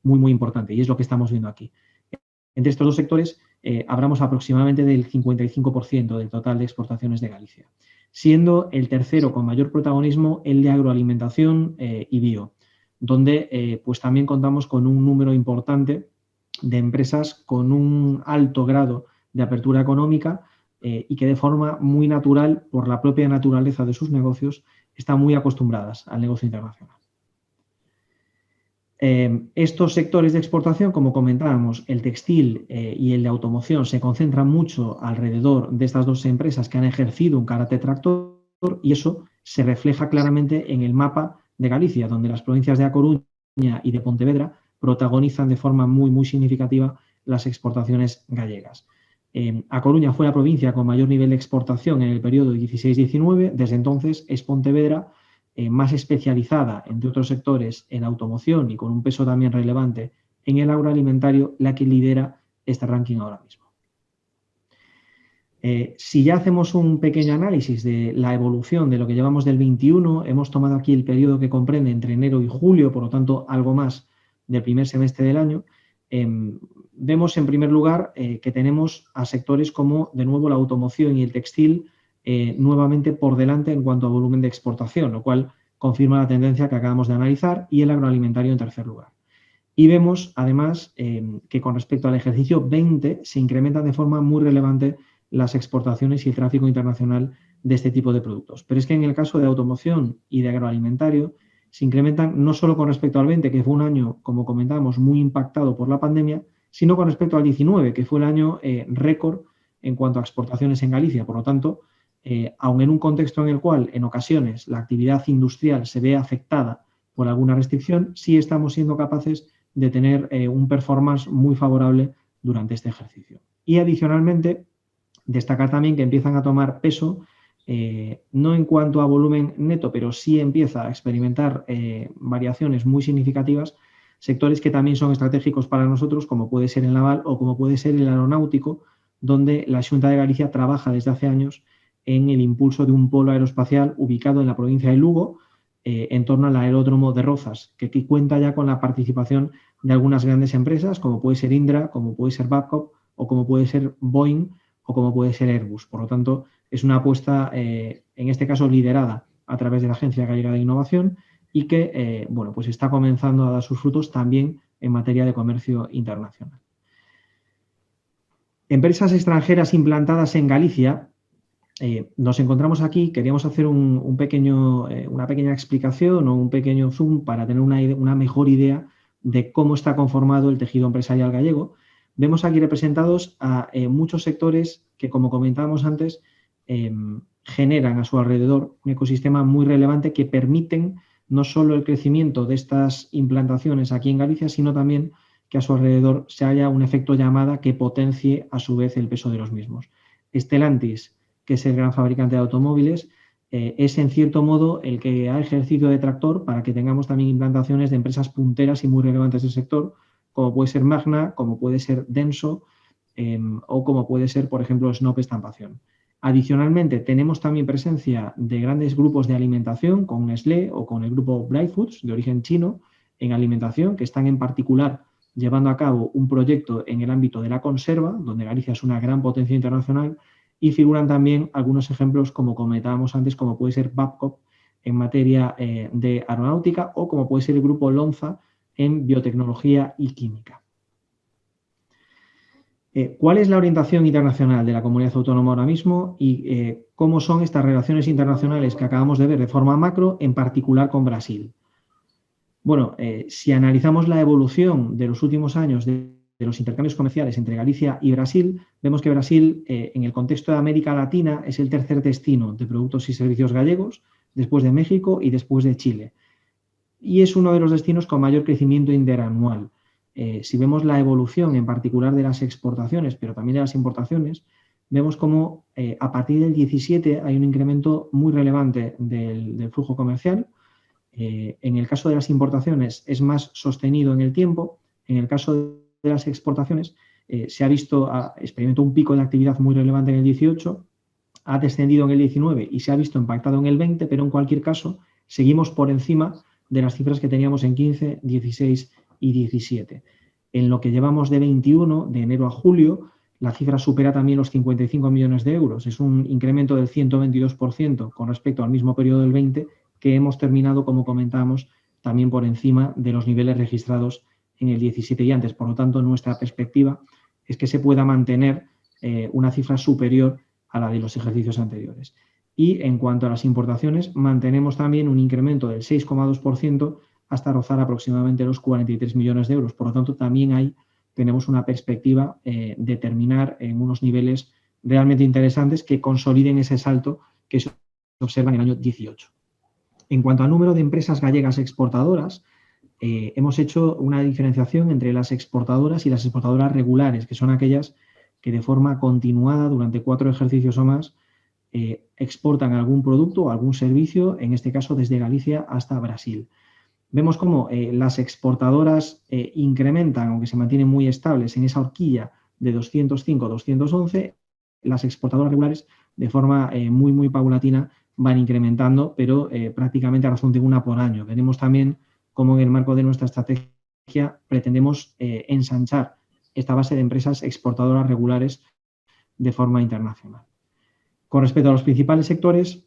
muy importante, y es lo que estamos viendo aquí. Entre estos dos sectores hablamos aproximadamente del 55% del total de exportaciones de Galicia, siendo el tercero con mayor protagonismo el de agroalimentación y bio, donde pues también contamos con un número importante de empresas con un alto grado de apertura económica y que de forma muy natural, por la propia naturaleza de sus negocios, están muy acostumbradas al negocio internacional. Estos sectores de exportación, como comentábamos, el textil y el de automoción, se concentran mucho alrededor de estas dos empresas que han ejercido un carácter tractor, y eso se refleja claramente en el mapa de Galicia, donde las provincias de A Coruña y de Pontevedra protagonizan de forma muy significativa las exportaciones gallegas. A Coruña fue la provincia con mayor nivel de exportación en el periodo 16-19, desde entonces es Pontevedra, más especializada, entre otros sectores, en automoción y con un peso también relevante en el agroalimentario, la que lidera este ranking ahora mismo. Si ya hacemos un pequeño análisis de la evolución de lo que llevamos del 21, hemos tomado aquí el periodo que comprende entre enero y julio, por lo tanto algo más del primer semestre del año. Vemos en primer lugar que tenemos a sectores como de nuevo la automoción y el textil nuevamente por delante en cuanto a volumen de exportación, lo cual confirma la tendencia que acabamos de analizar, y el agroalimentario en tercer lugar. Y vemos además que con respecto al ejercicio 20 se incrementan de forma muy relevante las exportaciones y el tráfico internacional de este tipo de productos. Pero es que en el caso de automoción y de agroalimentario se incrementan no solo con respecto al 20, que fue un año, como comentábamos, muy impactado por la pandemia, sino con respecto al 19, que fue el año récord en cuanto a exportaciones en Galicia. Por lo tanto, aun en un contexto en el cual en ocasiones la actividad industrial se ve afectada por alguna restricción, sí estamos siendo capaces de tener un performance muy favorable durante este ejercicio. Y adicionalmente, destacar también que empiezan a tomar peso, no en cuanto a volumen neto, pero sí empieza a experimentar variaciones muy significativas, sectores que también son estratégicos para nosotros, como puede ser el naval o como puede ser el aeronáutico, donde la Xunta de Galicia trabaja desde hace años en el impulso de un polo aeroespacial ubicado en la provincia de Lugo, en torno al aeródromo de Rozas, que aquí cuenta ya con la participación de algunas grandes empresas, como puede ser Indra, como puede ser Babcock, o como puede ser Boeing, o como puede ser Airbus. Por lo tanto, es una apuesta, en este caso, liderada a través de la Agencia Gallega de Innovación y que, bueno, pues está comenzando a dar sus frutos también en materia de comercio internacional. Empresas extranjeras implantadas en Galicia. Nos encontramos aquí, queríamos hacer una pequeña explicación o un pequeño zoom para tener una mejor idea de cómo está conformado el tejido empresarial gallego. Vemos aquí representados a muchos sectores que, como comentábamos antes, generan a su alrededor un ecosistema muy relevante que permiten no solo el crecimiento de estas implantaciones aquí en Galicia, sino también que a su alrededor se haya un efecto llamada que potencie a su vez el peso de los mismos. Stellantis, que es el gran fabricante de automóviles, es en cierto modo el que ha ejercido de tractor para que tengamos también implantaciones de empresas punteras y muy relevantes del sector, como puede ser Magna, como puede ser Denso o como puede ser, por ejemplo, Snop Estampación. Adicionalmente, tenemos también presencia de grandes grupos de alimentación, con Nestlé o con el grupo Bright Foods, de origen chino, en alimentación, que están en particular llevando a cabo un proyecto en el ámbito de la conserva, donde Galicia es una gran potencia internacional, y figuran también algunos ejemplos, como comentábamos antes, como puede ser Babcock en materia de aeronáutica o como puede ser el grupo Lonza en biotecnología y química. ¿Cuál es la orientación internacional de la comunidad autónoma ahora mismo y cómo son estas relaciones internacionales que acabamos de ver de forma macro, en particular con Brasil? Bueno, si analizamos la evolución de los últimos años de los intercambios comerciales entre Galicia y Brasil, vemos que Brasil, en el contexto de América Latina, es el tercer destino de productos y servicios gallegos, después de México y después de Chile. Y es uno de los destinos con mayor crecimiento interanual. Si vemos la evolución en particular de las exportaciones, pero también de las importaciones, vemos como a partir del 17 hay un incremento muy relevante del flujo comercial. En el caso de las importaciones es más sostenido en el tiempo. En el caso de las exportaciones se ha visto, experimentó un pico de actividad muy relevante en el 18, ha descendido en el 19 y se ha visto impactado en el 20, pero en cualquier caso seguimos por encima de las cifras que teníamos en 15, 16 y 17. En lo que llevamos de 21, de enero a julio, la cifra supera también los 55 millones de euros. Es un incremento del 122% con respecto al mismo periodo del 20, que hemos terminado, como comentábamos, también por encima de los niveles registrados en el 17 y antes. Por lo tanto, nuestra perspectiva es que se pueda mantener una cifra superior a la de los ejercicios anteriores. Y en cuanto a las importaciones, mantenemos también un incremento del 6,2% hasta rozar aproximadamente los 43 millones de euros. Por lo tanto, también ahí tenemos una perspectiva de terminar en unos niveles realmente interesantes que consoliden ese salto que se observa en el año 18. En cuanto al número de empresas gallegas exportadoras, hemos hecho una diferenciación entre las exportadoras y las exportadoras regulares, que son aquellas que de forma continuada durante 4 ejercicios o más exportan algún producto o algún servicio, en este caso desde Galicia hasta Brasil. Vemos cómo las exportadoras incrementan, aunque se mantienen muy estables en esa horquilla de 205 a 211, las exportadoras regulares de forma muy paulatina van incrementando, pero prácticamente a razón de una por año. Veremos también cómo en el marco de nuestra estrategia pretendemos ensanchar esta base de empresas exportadoras regulares de forma internacional. Con respecto a los principales sectores,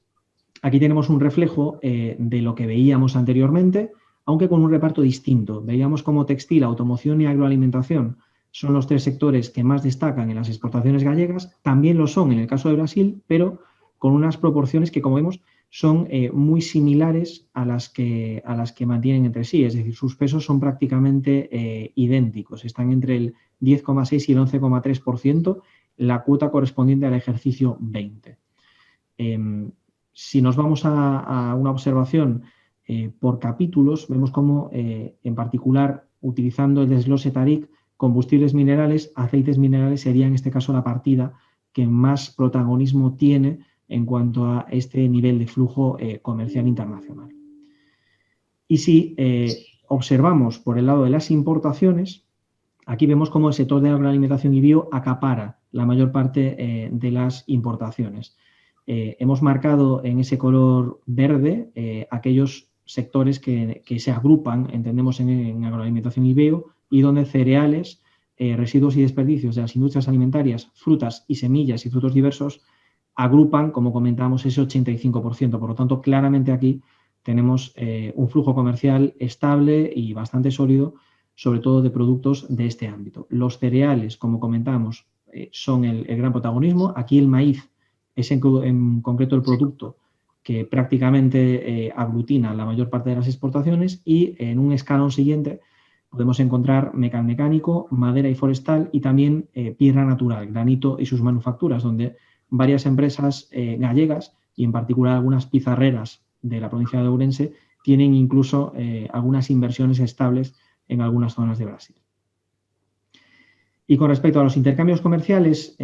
aquí tenemos un reflejo de lo que veíamos anteriormente, aunque con un reparto distinto. Veíamos como textil, automoción y agroalimentación son los 3 sectores que más destacan en las exportaciones gallegas, también lo son en el caso de Brasil, pero con unas proporciones que, como vemos, son muy similares a las que mantienen entre sí, es decir, sus pesos son prácticamente idénticos, están entre el 10,6 y el 11,3%, la cuota correspondiente al ejercicio 20. Si nos vamos a una observación por capítulos, vemos cómo, en particular, utilizando el desglose TARIC, combustibles minerales, aceites minerales sería en este caso la partida que más protagonismo tiene en cuanto a este nivel de flujo comercial internacional. Y si observamos por el lado de las importaciones, aquí vemos cómo el sector de agroalimentación y bio acapara la mayor parte de las importaciones. Hemos marcado en ese color verde aquellos sectores que se agrupan, entendemos, en agroalimentación y bio, y donde cereales, residuos y desperdicios de las industrias alimentarias, frutas y semillas y frutos diversos agrupan, como comentábamos, ese 85%. Por lo tanto, claramente aquí tenemos un flujo comercial estable y bastante sólido, sobre todo de productos de este ámbito. Los cereales, como comentamos, son el gran protagonismo. Aquí el maíz es en concreto el producto que prácticamente aglutina la mayor parte de las exportaciones, y en un escalón siguiente podemos encontrar metal mecánico, madera y forestal, y también piedra natural, granito y sus manufacturas, donde varias empresas gallegas y en particular algunas pizarreras de la provincia de Ourense tienen incluso algunas inversiones estables en algunas zonas de Brasil. Y con respecto a los intercambios comerciales,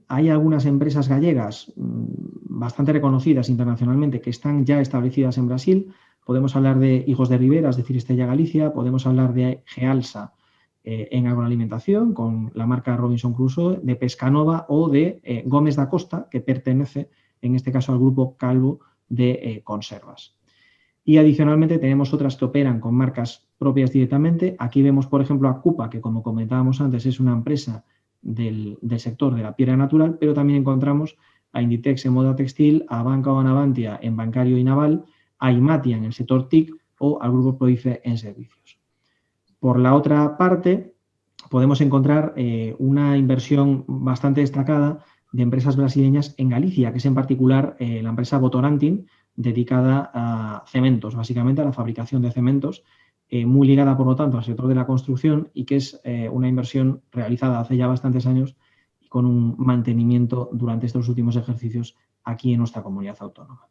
hay algunas empresas gallegas bastante reconocidas internacionalmente que están ya establecidas en Brasil. Podemos hablar de Higos de Rivera, es decir, Estella Galicia, podemos hablar de Gealsa en agroalimentación con la marca Robinson Crusoe, de Pescanova o de Gómez da Costa, que pertenece en este caso al grupo Calvo de conservas. Y adicionalmente tenemos otras que operan con marcas propias directamente. Aquí vemos, por ejemplo, a Cupa, que como comentábamos antes es una empresa del sector de la piedra natural, pero también encontramos a Inditex en moda textil, a Banca o Navantia en bancario y naval, a Imatia en el sector TIC o al grupo Proife en servicios. Por la otra parte, podemos encontrar una inversión bastante destacada de empresas brasileñas en Galicia, que es en particular la empresa Votorantim, dedicada a cementos, básicamente a la fabricación de cementos, muy ligada, por lo tanto, al sector de la construcción, y que es una inversión realizada hace ya bastantes años y con un mantenimiento durante estos últimos ejercicios aquí en nuestra comunidad autónoma.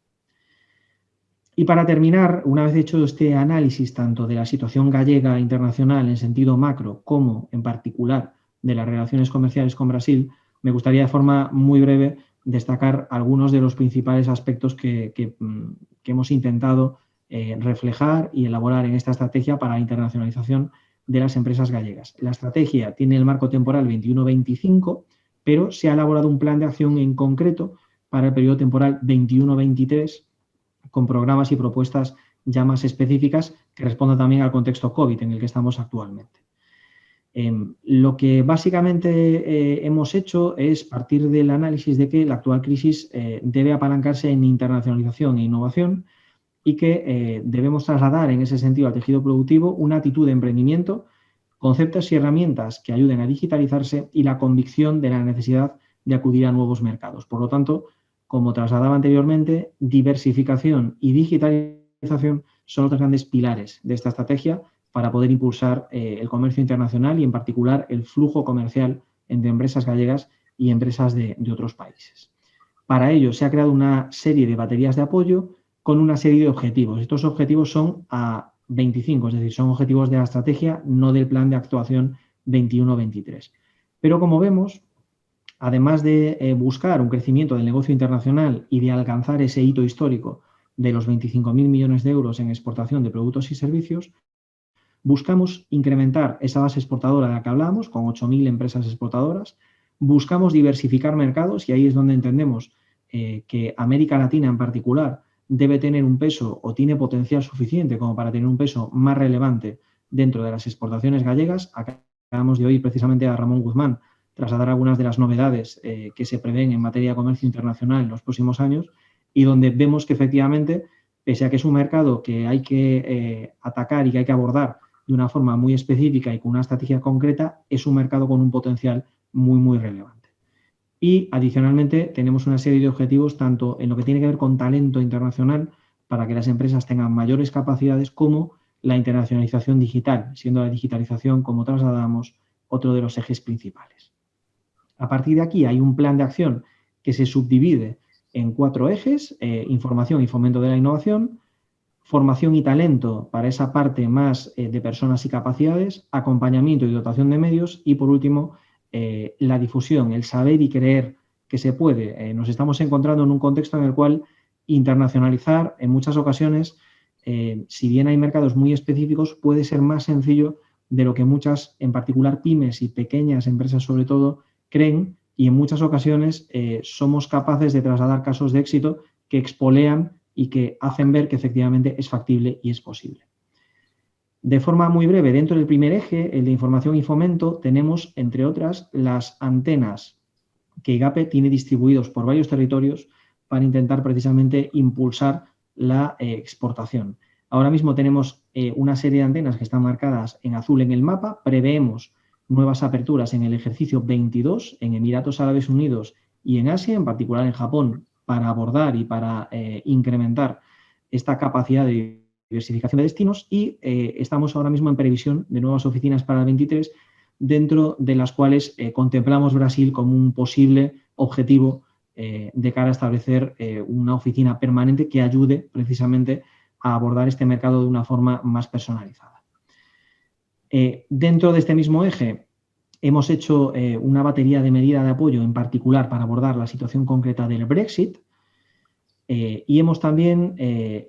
Y para terminar, una vez hecho este análisis tanto de la situación gallega internacional en sentido macro como en particular de las relaciones comerciales con Brasil, me gustaría de forma muy breve destacar algunos de los principales aspectos que hemos intentado reflejar y elaborar en esta estrategia para la internacionalización de las empresas gallegas. La estrategia tiene el marco temporal 21-25, pero se ha elaborado un plan de acción en concreto para el periodo temporal 21-23 con programas y propuestas ya más específicas que respondan también al contexto COVID en el que estamos actualmente. Lo que básicamente hemos hecho es partir del análisis de que la actual crisis debe apalancarse en internacionalización e innovación y que debemos trasladar en ese sentido al tejido productivo una actitud de emprendimiento, conceptos y herramientas que ayuden a digitalizarse y la convicción de la necesidad de acudir a nuevos mercados. Por lo tanto, como trasladaba anteriormente, diversificación y digitalización son los grandes pilares de esta estrategia para poder impulsar el comercio internacional y, en particular, el flujo comercial entre empresas gallegas y empresas de otros países. Para ello, se ha creado una serie de baterías de apoyo con una serie de objetivos. Estos objetivos son a 25, es decir, son objetivos de la estrategia, no del plan de actuación 21-23. Pero, como vemos, además de buscar un crecimiento del negocio internacional y de alcanzar ese hito histórico de los 25.000 millones de euros en exportación de productos y servicios, buscamos incrementar esa base exportadora de la que hablamos, con 8.000 empresas exportadoras. Buscamos diversificar mercados y ahí es donde entendemos que América Latina en particular debe tener un peso o tiene potencial suficiente como para tener un peso más relevante dentro de las exportaciones gallegas. Acabamos de oír precisamente a Ramón Guzmán trasladar algunas de las novedades que se prevén en materia de comercio internacional en los próximos años y donde vemos que efectivamente, pese a que es un mercado que hay que atacar y que hay que abordar de una forma muy específica y con una estrategia concreta, es un mercado con un potencial muy, muy relevante. Y, adicionalmente, tenemos una serie de objetivos tanto en lo que tiene que ver con talento internacional para que las empresas tengan mayores capacidades, como la internacionalización digital, siendo la digitalización, como trasladamos, otro de los ejes principales. A partir de aquí hay un plan de acción que se subdivide en 4 ejes: información y fomento de la innovación, formación y talento para esa parte más de personas y capacidades, acompañamiento y dotación de medios y, por último, la difusión, el saber y creer que se puede. Nos estamos encontrando en un contexto en el cual internacionalizar en muchas ocasiones, si bien hay mercados muy específicos, puede ser más sencillo de lo que muchas, en particular pymes y pequeñas empresas sobre todo, creen, y en muchas ocasiones somos capaces de trasladar casos de éxito que expolean y que hacen ver que efectivamente es factible y es posible. De forma muy breve, dentro del primer eje, el de información y fomento, tenemos, entre otras, las antenas que IGAPE tiene distribuidos por varios territorios para intentar precisamente impulsar la exportación. Ahora mismo tenemos una serie de antenas que están marcadas en azul en el mapa. Preveemos nuevas aperturas en el ejercicio 22 en Emiratos Árabes Unidos y en Asia, en particular en Japón, para abordar y para incrementar esta capacidad de diversificación de destinos, y estamos ahora mismo en previsión de nuevas oficinas para el 23, dentro de las cuales contemplamos Brasil como un posible objetivo de cara a establecer una oficina permanente que ayude precisamente a abordar este mercado de una forma más personalizada. Dentro de este mismo eje hemos hecho una batería de medidas de apoyo, en particular para abordar la situación concreta del Brexit, y hemos también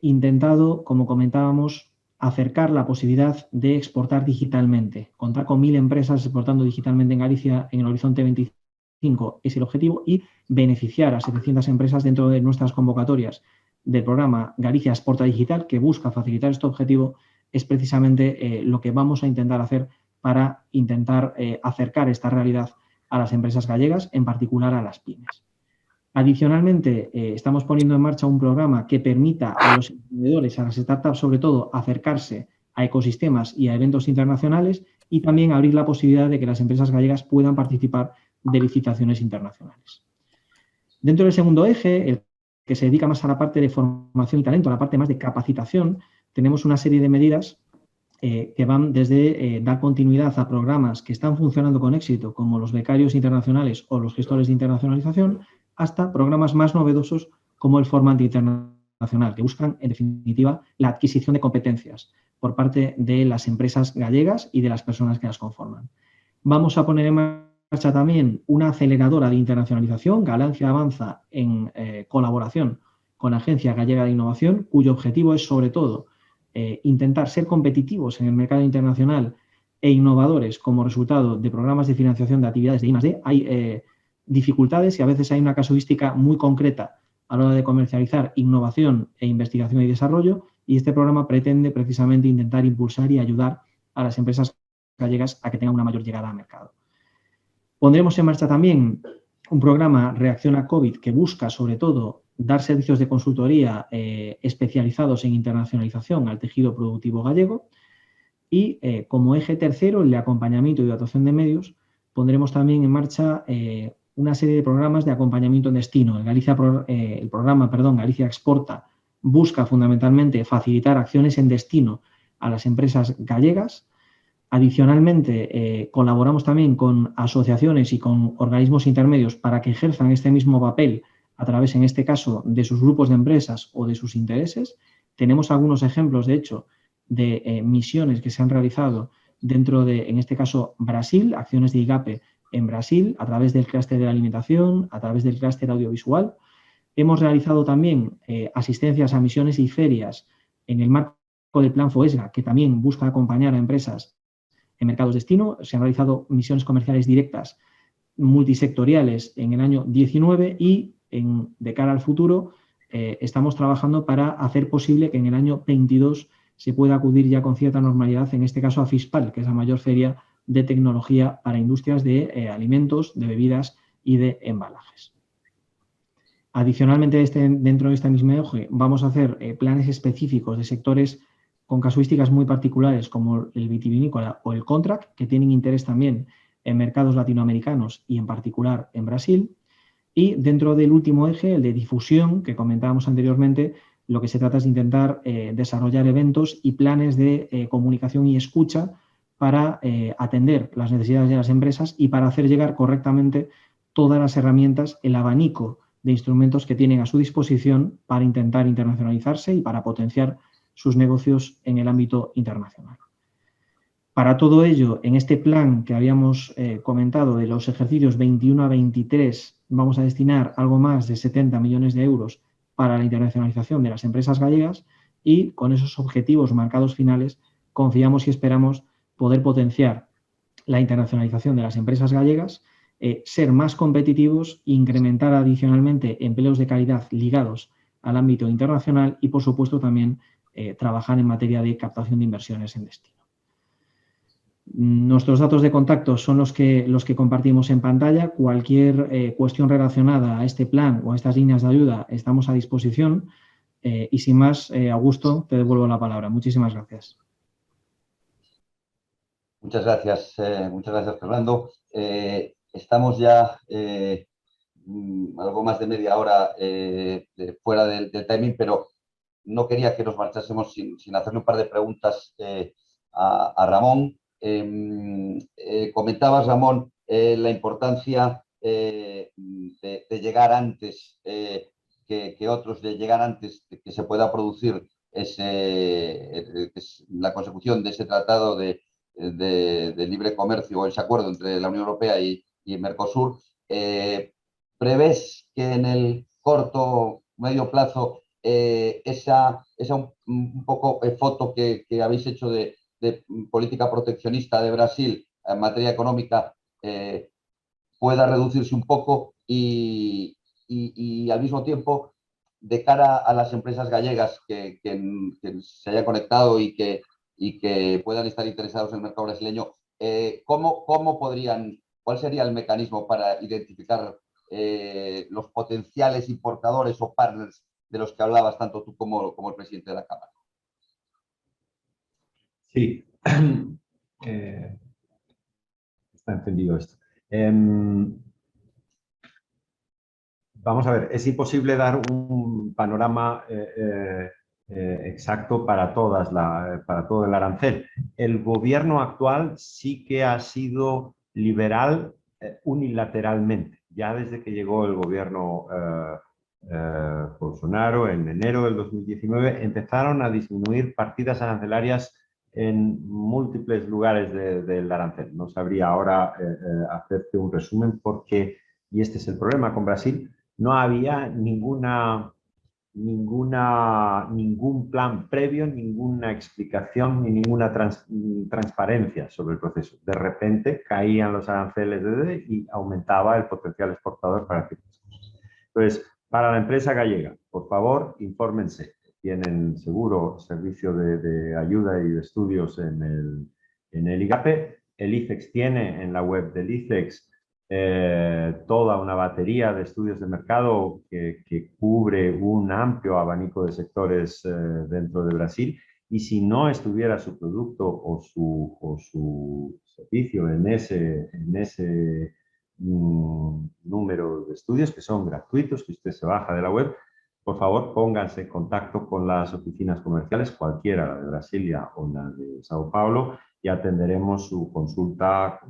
intentado, como comentábamos, acercar la posibilidad de exportar digitalmente. Contar con 1.000 empresas exportando digitalmente en Galicia en el horizonte 25 es el objetivo, y beneficiar a 700 empresas dentro de nuestras convocatorias del programa Galicia Exporta Digital, que busca facilitar este objetivo. Es precisamente lo que vamos a intentar hacer para intentar acercar esta realidad a las empresas gallegas, en particular a las pymes. Adicionalmente, estamos poniendo en marcha un programa que permita a los emprendedores, a las startups sobre todo, acercarse a ecosistemas y a eventos internacionales, y también abrir la posibilidad de que las empresas gallegas puedan participar de licitaciones internacionales. Dentro del segundo eje, el que se dedica más a la parte de formación y talento, a la parte más de capacitación, tenemos una serie de medidas que van desde dar continuidad a programas que están funcionando con éxito, como los becarios internacionales o los gestores de internacionalización, hasta programas más novedosos como el Formante Internacional, que buscan, en definitiva, la adquisición de competencias por parte de las empresas gallegas y de las personas que las conforman. Vamos a poner en marcha también una aceleradora de internacionalización. Galicia avanza en colaboración con la Agencia Gallega de Innovación, cuyo objetivo es sobre todo intentar ser competitivos en el mercado internacional e innovadores como resultado de programas de financiación de actividades de I+D. Hay dificultades y a veces hay una casuística muy concreta a la hora de comercializar innovación e investigación y desarrollo, y este programa pretende precisamente intentar impulsar y ayudar a las empresas gallegas a que tengan una mayor llegada al mercado. Pondremos en marcha también un programa Reacción a COVID que busca, sobre todo, dar servicios de consultoría especializados en internacionalización al tejido productivo gallego. Y como eje tercero, el de acompañamiento y dotación de medios, pondremos también en marcha una serie de programas de acompañamiento en destino. El programa Galicia Exporta busca fundamentalmente facilitar acciones en destino a las empresas gallegas. Adicionalmente, colaboramos también con asociaciones y con organismos intermedios para que ejerzan este mismo papel a través, en este caso, de sus grupos de empresas o de sus intereses. Tenemos algunos ejemplos, de hecho, de misiones que se han realizado dentro de, en este caso, Brasil, acciones de IGAPE en Brasil, a través del clúster de la alimentación, a través del clúster audiovisual. Hemos realizado también asistencias a misiones y ferias en el marco del Plan FOESGA, que también busca acompañar a empresas en mercados destino. Se han realizado misiones comerciales directas multisectoriales en el año 19 y de cara al futuro estamos trabajando para hacer posible que en el año 22 se pueda acudir ya con cierta normalidad, en este caso a FISPAL, que es la mayor feria de tecnología para industrias de alimentos, de bebidas y de embalajes. Adicionalmente, dentro de este mismo eje, vamos a hacer planes específicos de sectores con casuísticas muy particulares como el vitivinícola o el contract, que tienen interés también en mercados latinoamericanos y en particular en Brasil. Y dentro del último eje, el de difusión, que comentábamos anteriormente, lo que se trata es de intentar desarrollar eventos y planes de comunicación y escucha para atender las necesidades de las empresas y para hacer llegar correctamente todas las herramientas, el abanico de instrumentos que tienen a su disposición para intentar internacionalizarse y para potenciar sus negocios en el ámbito internacional. Para todo ello, en este plan que habíamos comentado de los ejercicios 21 a 23, vamos a destinar algo más de 70 millones de euros para la internacionalización de las empresas gallegas, y con esos objetivos marcados finales confiamos y esperamos poder potenciar la internacionalización de las empresas gallegas, ser más competitivos, incrementar adicionalmente empleos de calidad ligados al ámbito internacional y, por supuesto, también trabajar en materia de captación de inversiones en destino. Nuestros datos de contacto son los que compartimos en pantalla. Cualquier cuestión relacionada a este plan o a estas líneas de ayuda estamos a disposición. Y sin más, Augusto, te devuelvo la palabra. Muchísimas gracias. Muchas gracias, Fernando. Estamos ya algo más de media hora fuera del timing, pero no quería que nos marchásemos sin hacerle un par de preguntas a Ramón. Comentabas, Ramón, la importancia de llegar antes que otros, de llegar antes de que se pueda producir la consecución de ese tratado de libre comercio o ese acuerdo entre la Unión Europea y Mercosur. ¿Prevés que en el corto, medio plazo, esa un poco foto que habéis hecho de política proteccionista de Brasil en materia económica pueda reducirse un poco y al mismo tiempo, de cara a las empresas gallegas que se hayan conectado y que puedan estar interesados en el mercado brasileño, ¿cuál sería el mecanismo para identificar los potenciales importadores o partners de los que hablabas tanto tú como el presidente de la Cámara? Sí. Está encendido esto. Vamos a ver, es imposible dar un panorama exacto para todo el arancel. El gobierno actual sí que ha sido liberal unilateralmente. Ya desde que llegó el gobierno Bolsonaro en enero del 2019 empezaron a disminuir partidas arancelarias en múltiples lugares del arancel. No sabría ahora hacerte un resumen porque, y este es el problema con Brasil, no había ningún plan previo, ninguna explicación ni ninguna transparencia sobre el proceso. De repente caían los aranceles y aumentaba el potencial exportador para ciertas cosas. Entonces, para la empresa gallega, por favor, infórmense. Tienen seguro servicio de ayuda y de estudios en el IGAPE. El ICEX tiene en la web del ICEX toda una batería de estudios de mercado que cubre un amplio abanico de sectores dentro de Brasil, y si no estuviera su producto o su servicio en ese número de estudios, que son gratuitos, que usted se baja de la web, por favor pónganse en contacto con las oficinas comerciales, cualquiera, la de Brasilia o la de Sao Paulo, y atenderemos su consulta.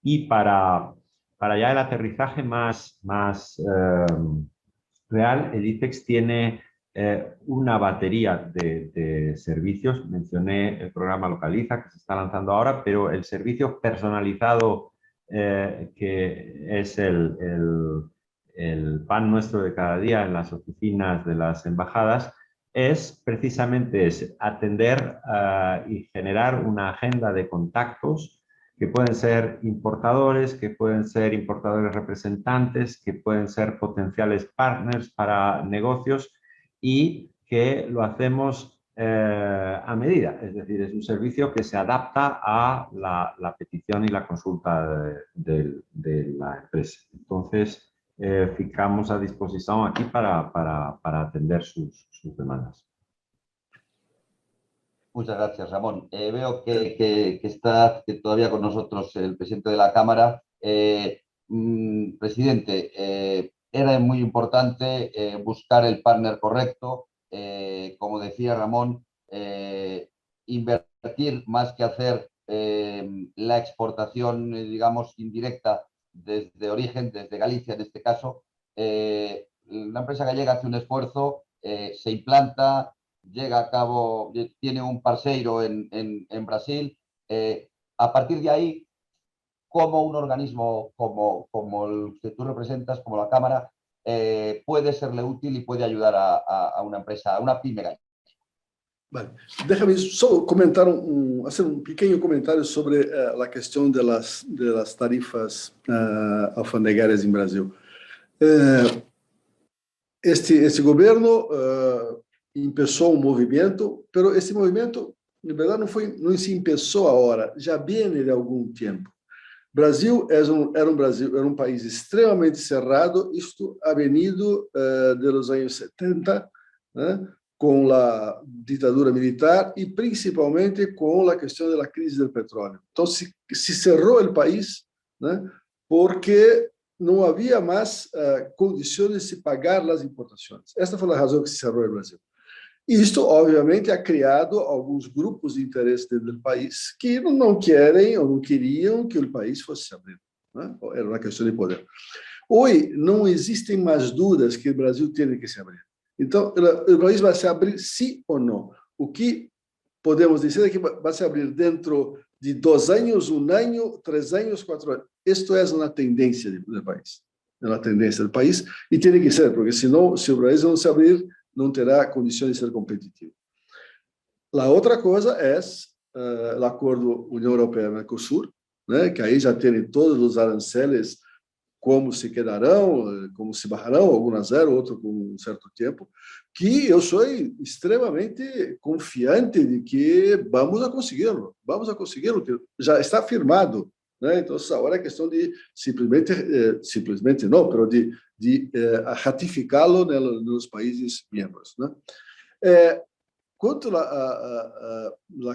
Y para ya el aterrizaje más real, el ICEX tiene una batería de servicios. Mencioné el programa Localiza, que se está lanzando ahora, pero el servicio personalizado, que es el pan nuestro de cada día en las oficinas de las embajadas, es precisamente atender y generar una agenda de contactos que pueden ser importadores, que pueden ser importadores representantes, que pueden ser potenciales partners para negocios, y que lo hacemos a medida. Es decir, es un servicio que se adapta a la petición y la consulta de la empresa. Entonces, ficamos a disposición aquí para atender sus demandas. Muchas gracias, Ramón. Veo que está todavía con nosotros el presidente de la Cámara. Presidente, era muy importante buscar el partner correcto. Como decía Ramón, invertir más que hacer la exportación, digamos, indirecta desde origen, desde Galicia en este caso. La empresa gallega hace un esfuerzo, se implanta, llega a cabo, tiene un parceiro en Brasil. A partir de ahí, ¿cómo un organismo como el que tú representas, como la Cámara, puede serle útil y puede ayudar a una empresa, a una pyme gallega? Vale. Déjame só comentar hacer un pequeño comentario sobre la cuestión de las tarifas alfandegárias en Brasil. Este gobierno empezó un movimiento, pero esse movimento, na verdade, não se empezó agora, já viene de algum tempo. Brasil era um país extremamente cerrado, isto ha venido de los años 70, né, com a ditadura militar e principalmente com a questão da crise do petróleo. Então, se cerrou o país, né, porque não havia mais condições de se pagar as importações. Esta foi a razão que se cerrou o Brasil. E isto, obviamente, ha criado alguns grupos de interesse dentro do país que não querem ou não queriam que o país fosse abrido, né? Era uma questão de poder. Hoje, não existem mais dúvidas que o Brasil tem que se abrir. Então, o país vai se abrir sim ou não. O que podemos dizer é que vai se abrir dentro de 2 anos, 1 ano, 3 anos, 4 anos. Isto é uma tendência do país. É uma tendência do país e tem que ser, porque senão, se o Brasil não se abrir, não terá condições de ser competitivo. A outra coisa é o acordo União Europeia-Mercosul, né, que aí já tem todos os aranceles, como se quedarão, como se barrarão, alguns zero, outro com um certo tempo, que eu sou extremamente confiante de que vamos a consegui-lo, que já está firmado, né? Então, agora é questão de simplesmente não, mas de ratificá-lo nos países membros, né? Quanto à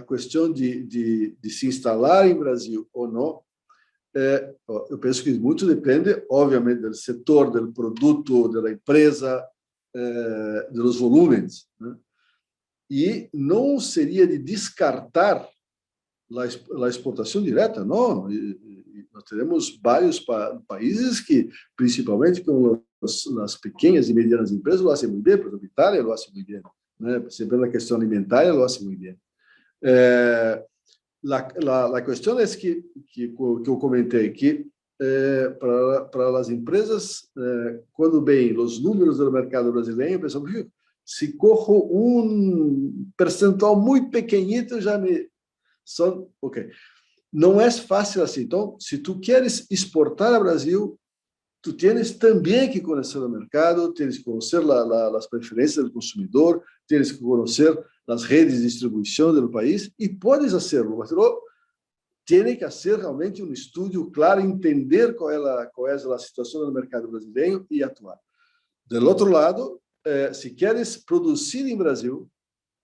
questão de se instalar em Brasil ou não, eu penso que muito depende, obviamente, do setor, do produto, da empresa, dos volumes, né? E não seria de descartar a exportação direta, não. Nós temos vários países que, principalmente com as pequenas e medianas empresas, lo hacen muito bem. Por exemplo, Itália lo hace muito bem, né? Sempre na questão alimentar, lo hace muito bem. A questão é que eu comentei, que para as empresas, quando veem os números do mercado brasileiro, pensam, se corro um percentual muito pequenito, já me... Ok. Não é fácil assim. Então, se tu queres exportar ao Brasil, tu tens também que conhecer o mercado, tens que conhecer as preferências do consumidor, tens que conhecer as redes de distribuição do país, e podes fazê-lo, mas tem que fazer realmente um estudo claro, entender qual é a situação do mercado brasileiro e atuar. Do outro lado, se queres produzir em Brasil,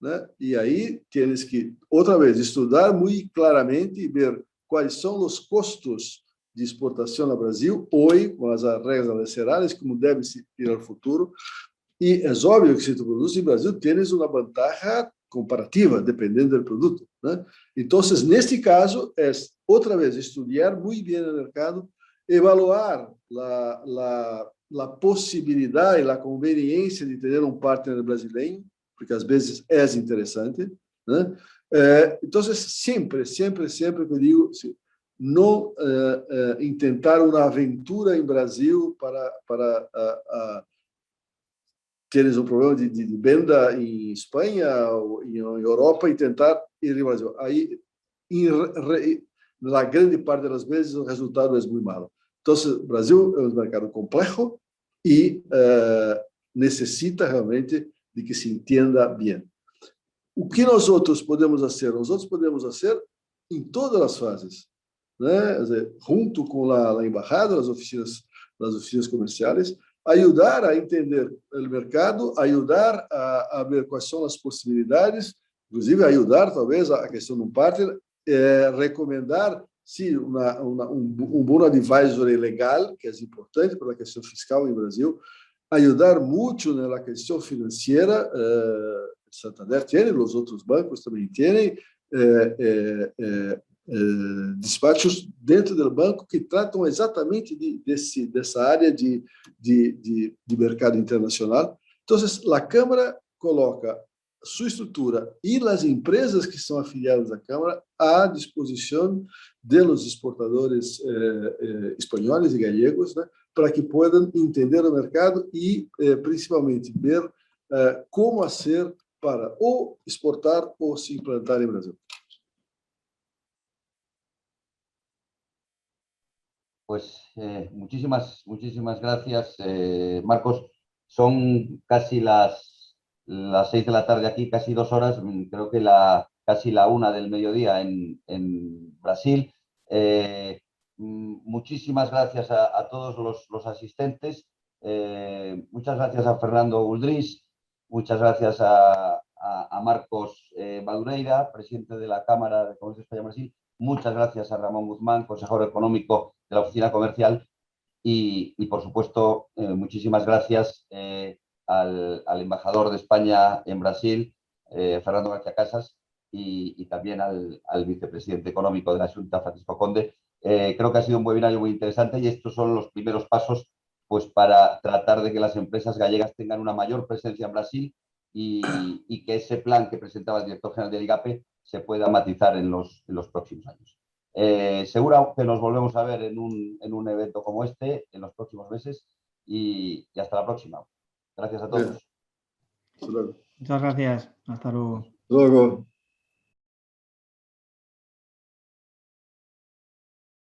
né, e aí tens que, outra vez, estudar muito claramente e ver quais são os custos de exportação no Brasil, hoje, com as regras arancelarias, como deve se ir ao futuro. E é óbvio que se tu produz em Brasil, tens uma vantagem comparativa, dependendo do produto, né? Então, neste caso, é, outra vez, estudar muito bem o mercado, evaluar a possibilidade e a conveniência de ter um partner brasileiro, porque às vezes é interessante, né? Então, sempre que eu digo, não tentar uma aventura em Brasil para teres um problema de venda em Espanha ou em Europa e tentar ir ao Brasil. Aí, na grande parte das vezes, o resultado é muito malo. Então, o Brasil é um mercado complexo e necessita realmente de que se entenda bem. O que nós outros podemos fazer? Nós outros podemos fazer em todas as fases, né? Quer dizer, junto com a embaixada, as oficinas comerciais, ajudar a entender o mercado, ajudar a ver quais são as possibilidades, inclusive ajudar, talvez, a questão de um partner, recomendar, sim, um bom advisory legal, que é importante para a questão fiscal em Brasil, ajudar muito na questão financeira, Santander tem, os outros bancos também têm, despachos dentro do banco que tratam exatamente dessa área de mercado internacional. Então, a Câmara coloca sua estrutura e as empresas que são afiliadas à Câmara à disposição dos exportadores espanhóis e gallegos, né, para que possam entender o mercado e, principalmente, ver como fazer para ou exportar ou se implantar em Brasil. Pues muchísimas gracias, Marcos. Son casi las 6 de la tarde aquí, casi 2 horas, creo que casi la 1 del mediodía en Brasil. Muchísimas gracias a todos los asistentes. Muchas gracias a Fernando Uldrich, muchas gracias a Marcos Madureira, presidente de la Cámara de Comercio España-Brasil. Muchas gracias a Ramón Guzmán, consejero económico de la Oficina Comercial, y por supuesto, muchísimas gracias al embajador de España en Brasil, Fernando García Casas, y también al vicepresidente económico de la Xunta, Francisco Conde. Creo que ha sido un webinario muy interesante y estos son los primeros pasos, pues, para tratar de que las empresas gallegas tengan una mayor presencia en Brasil y que ese plan que presentaba el director general del IGAPE se pueda matizar en los próximos años. Seguro que nos volvemos a ver en un evento como este en los próximos meses y hasta la próxima. Gracias a todos. Hasta luego. Muchas gracias. Hasta luego. Hasta luego.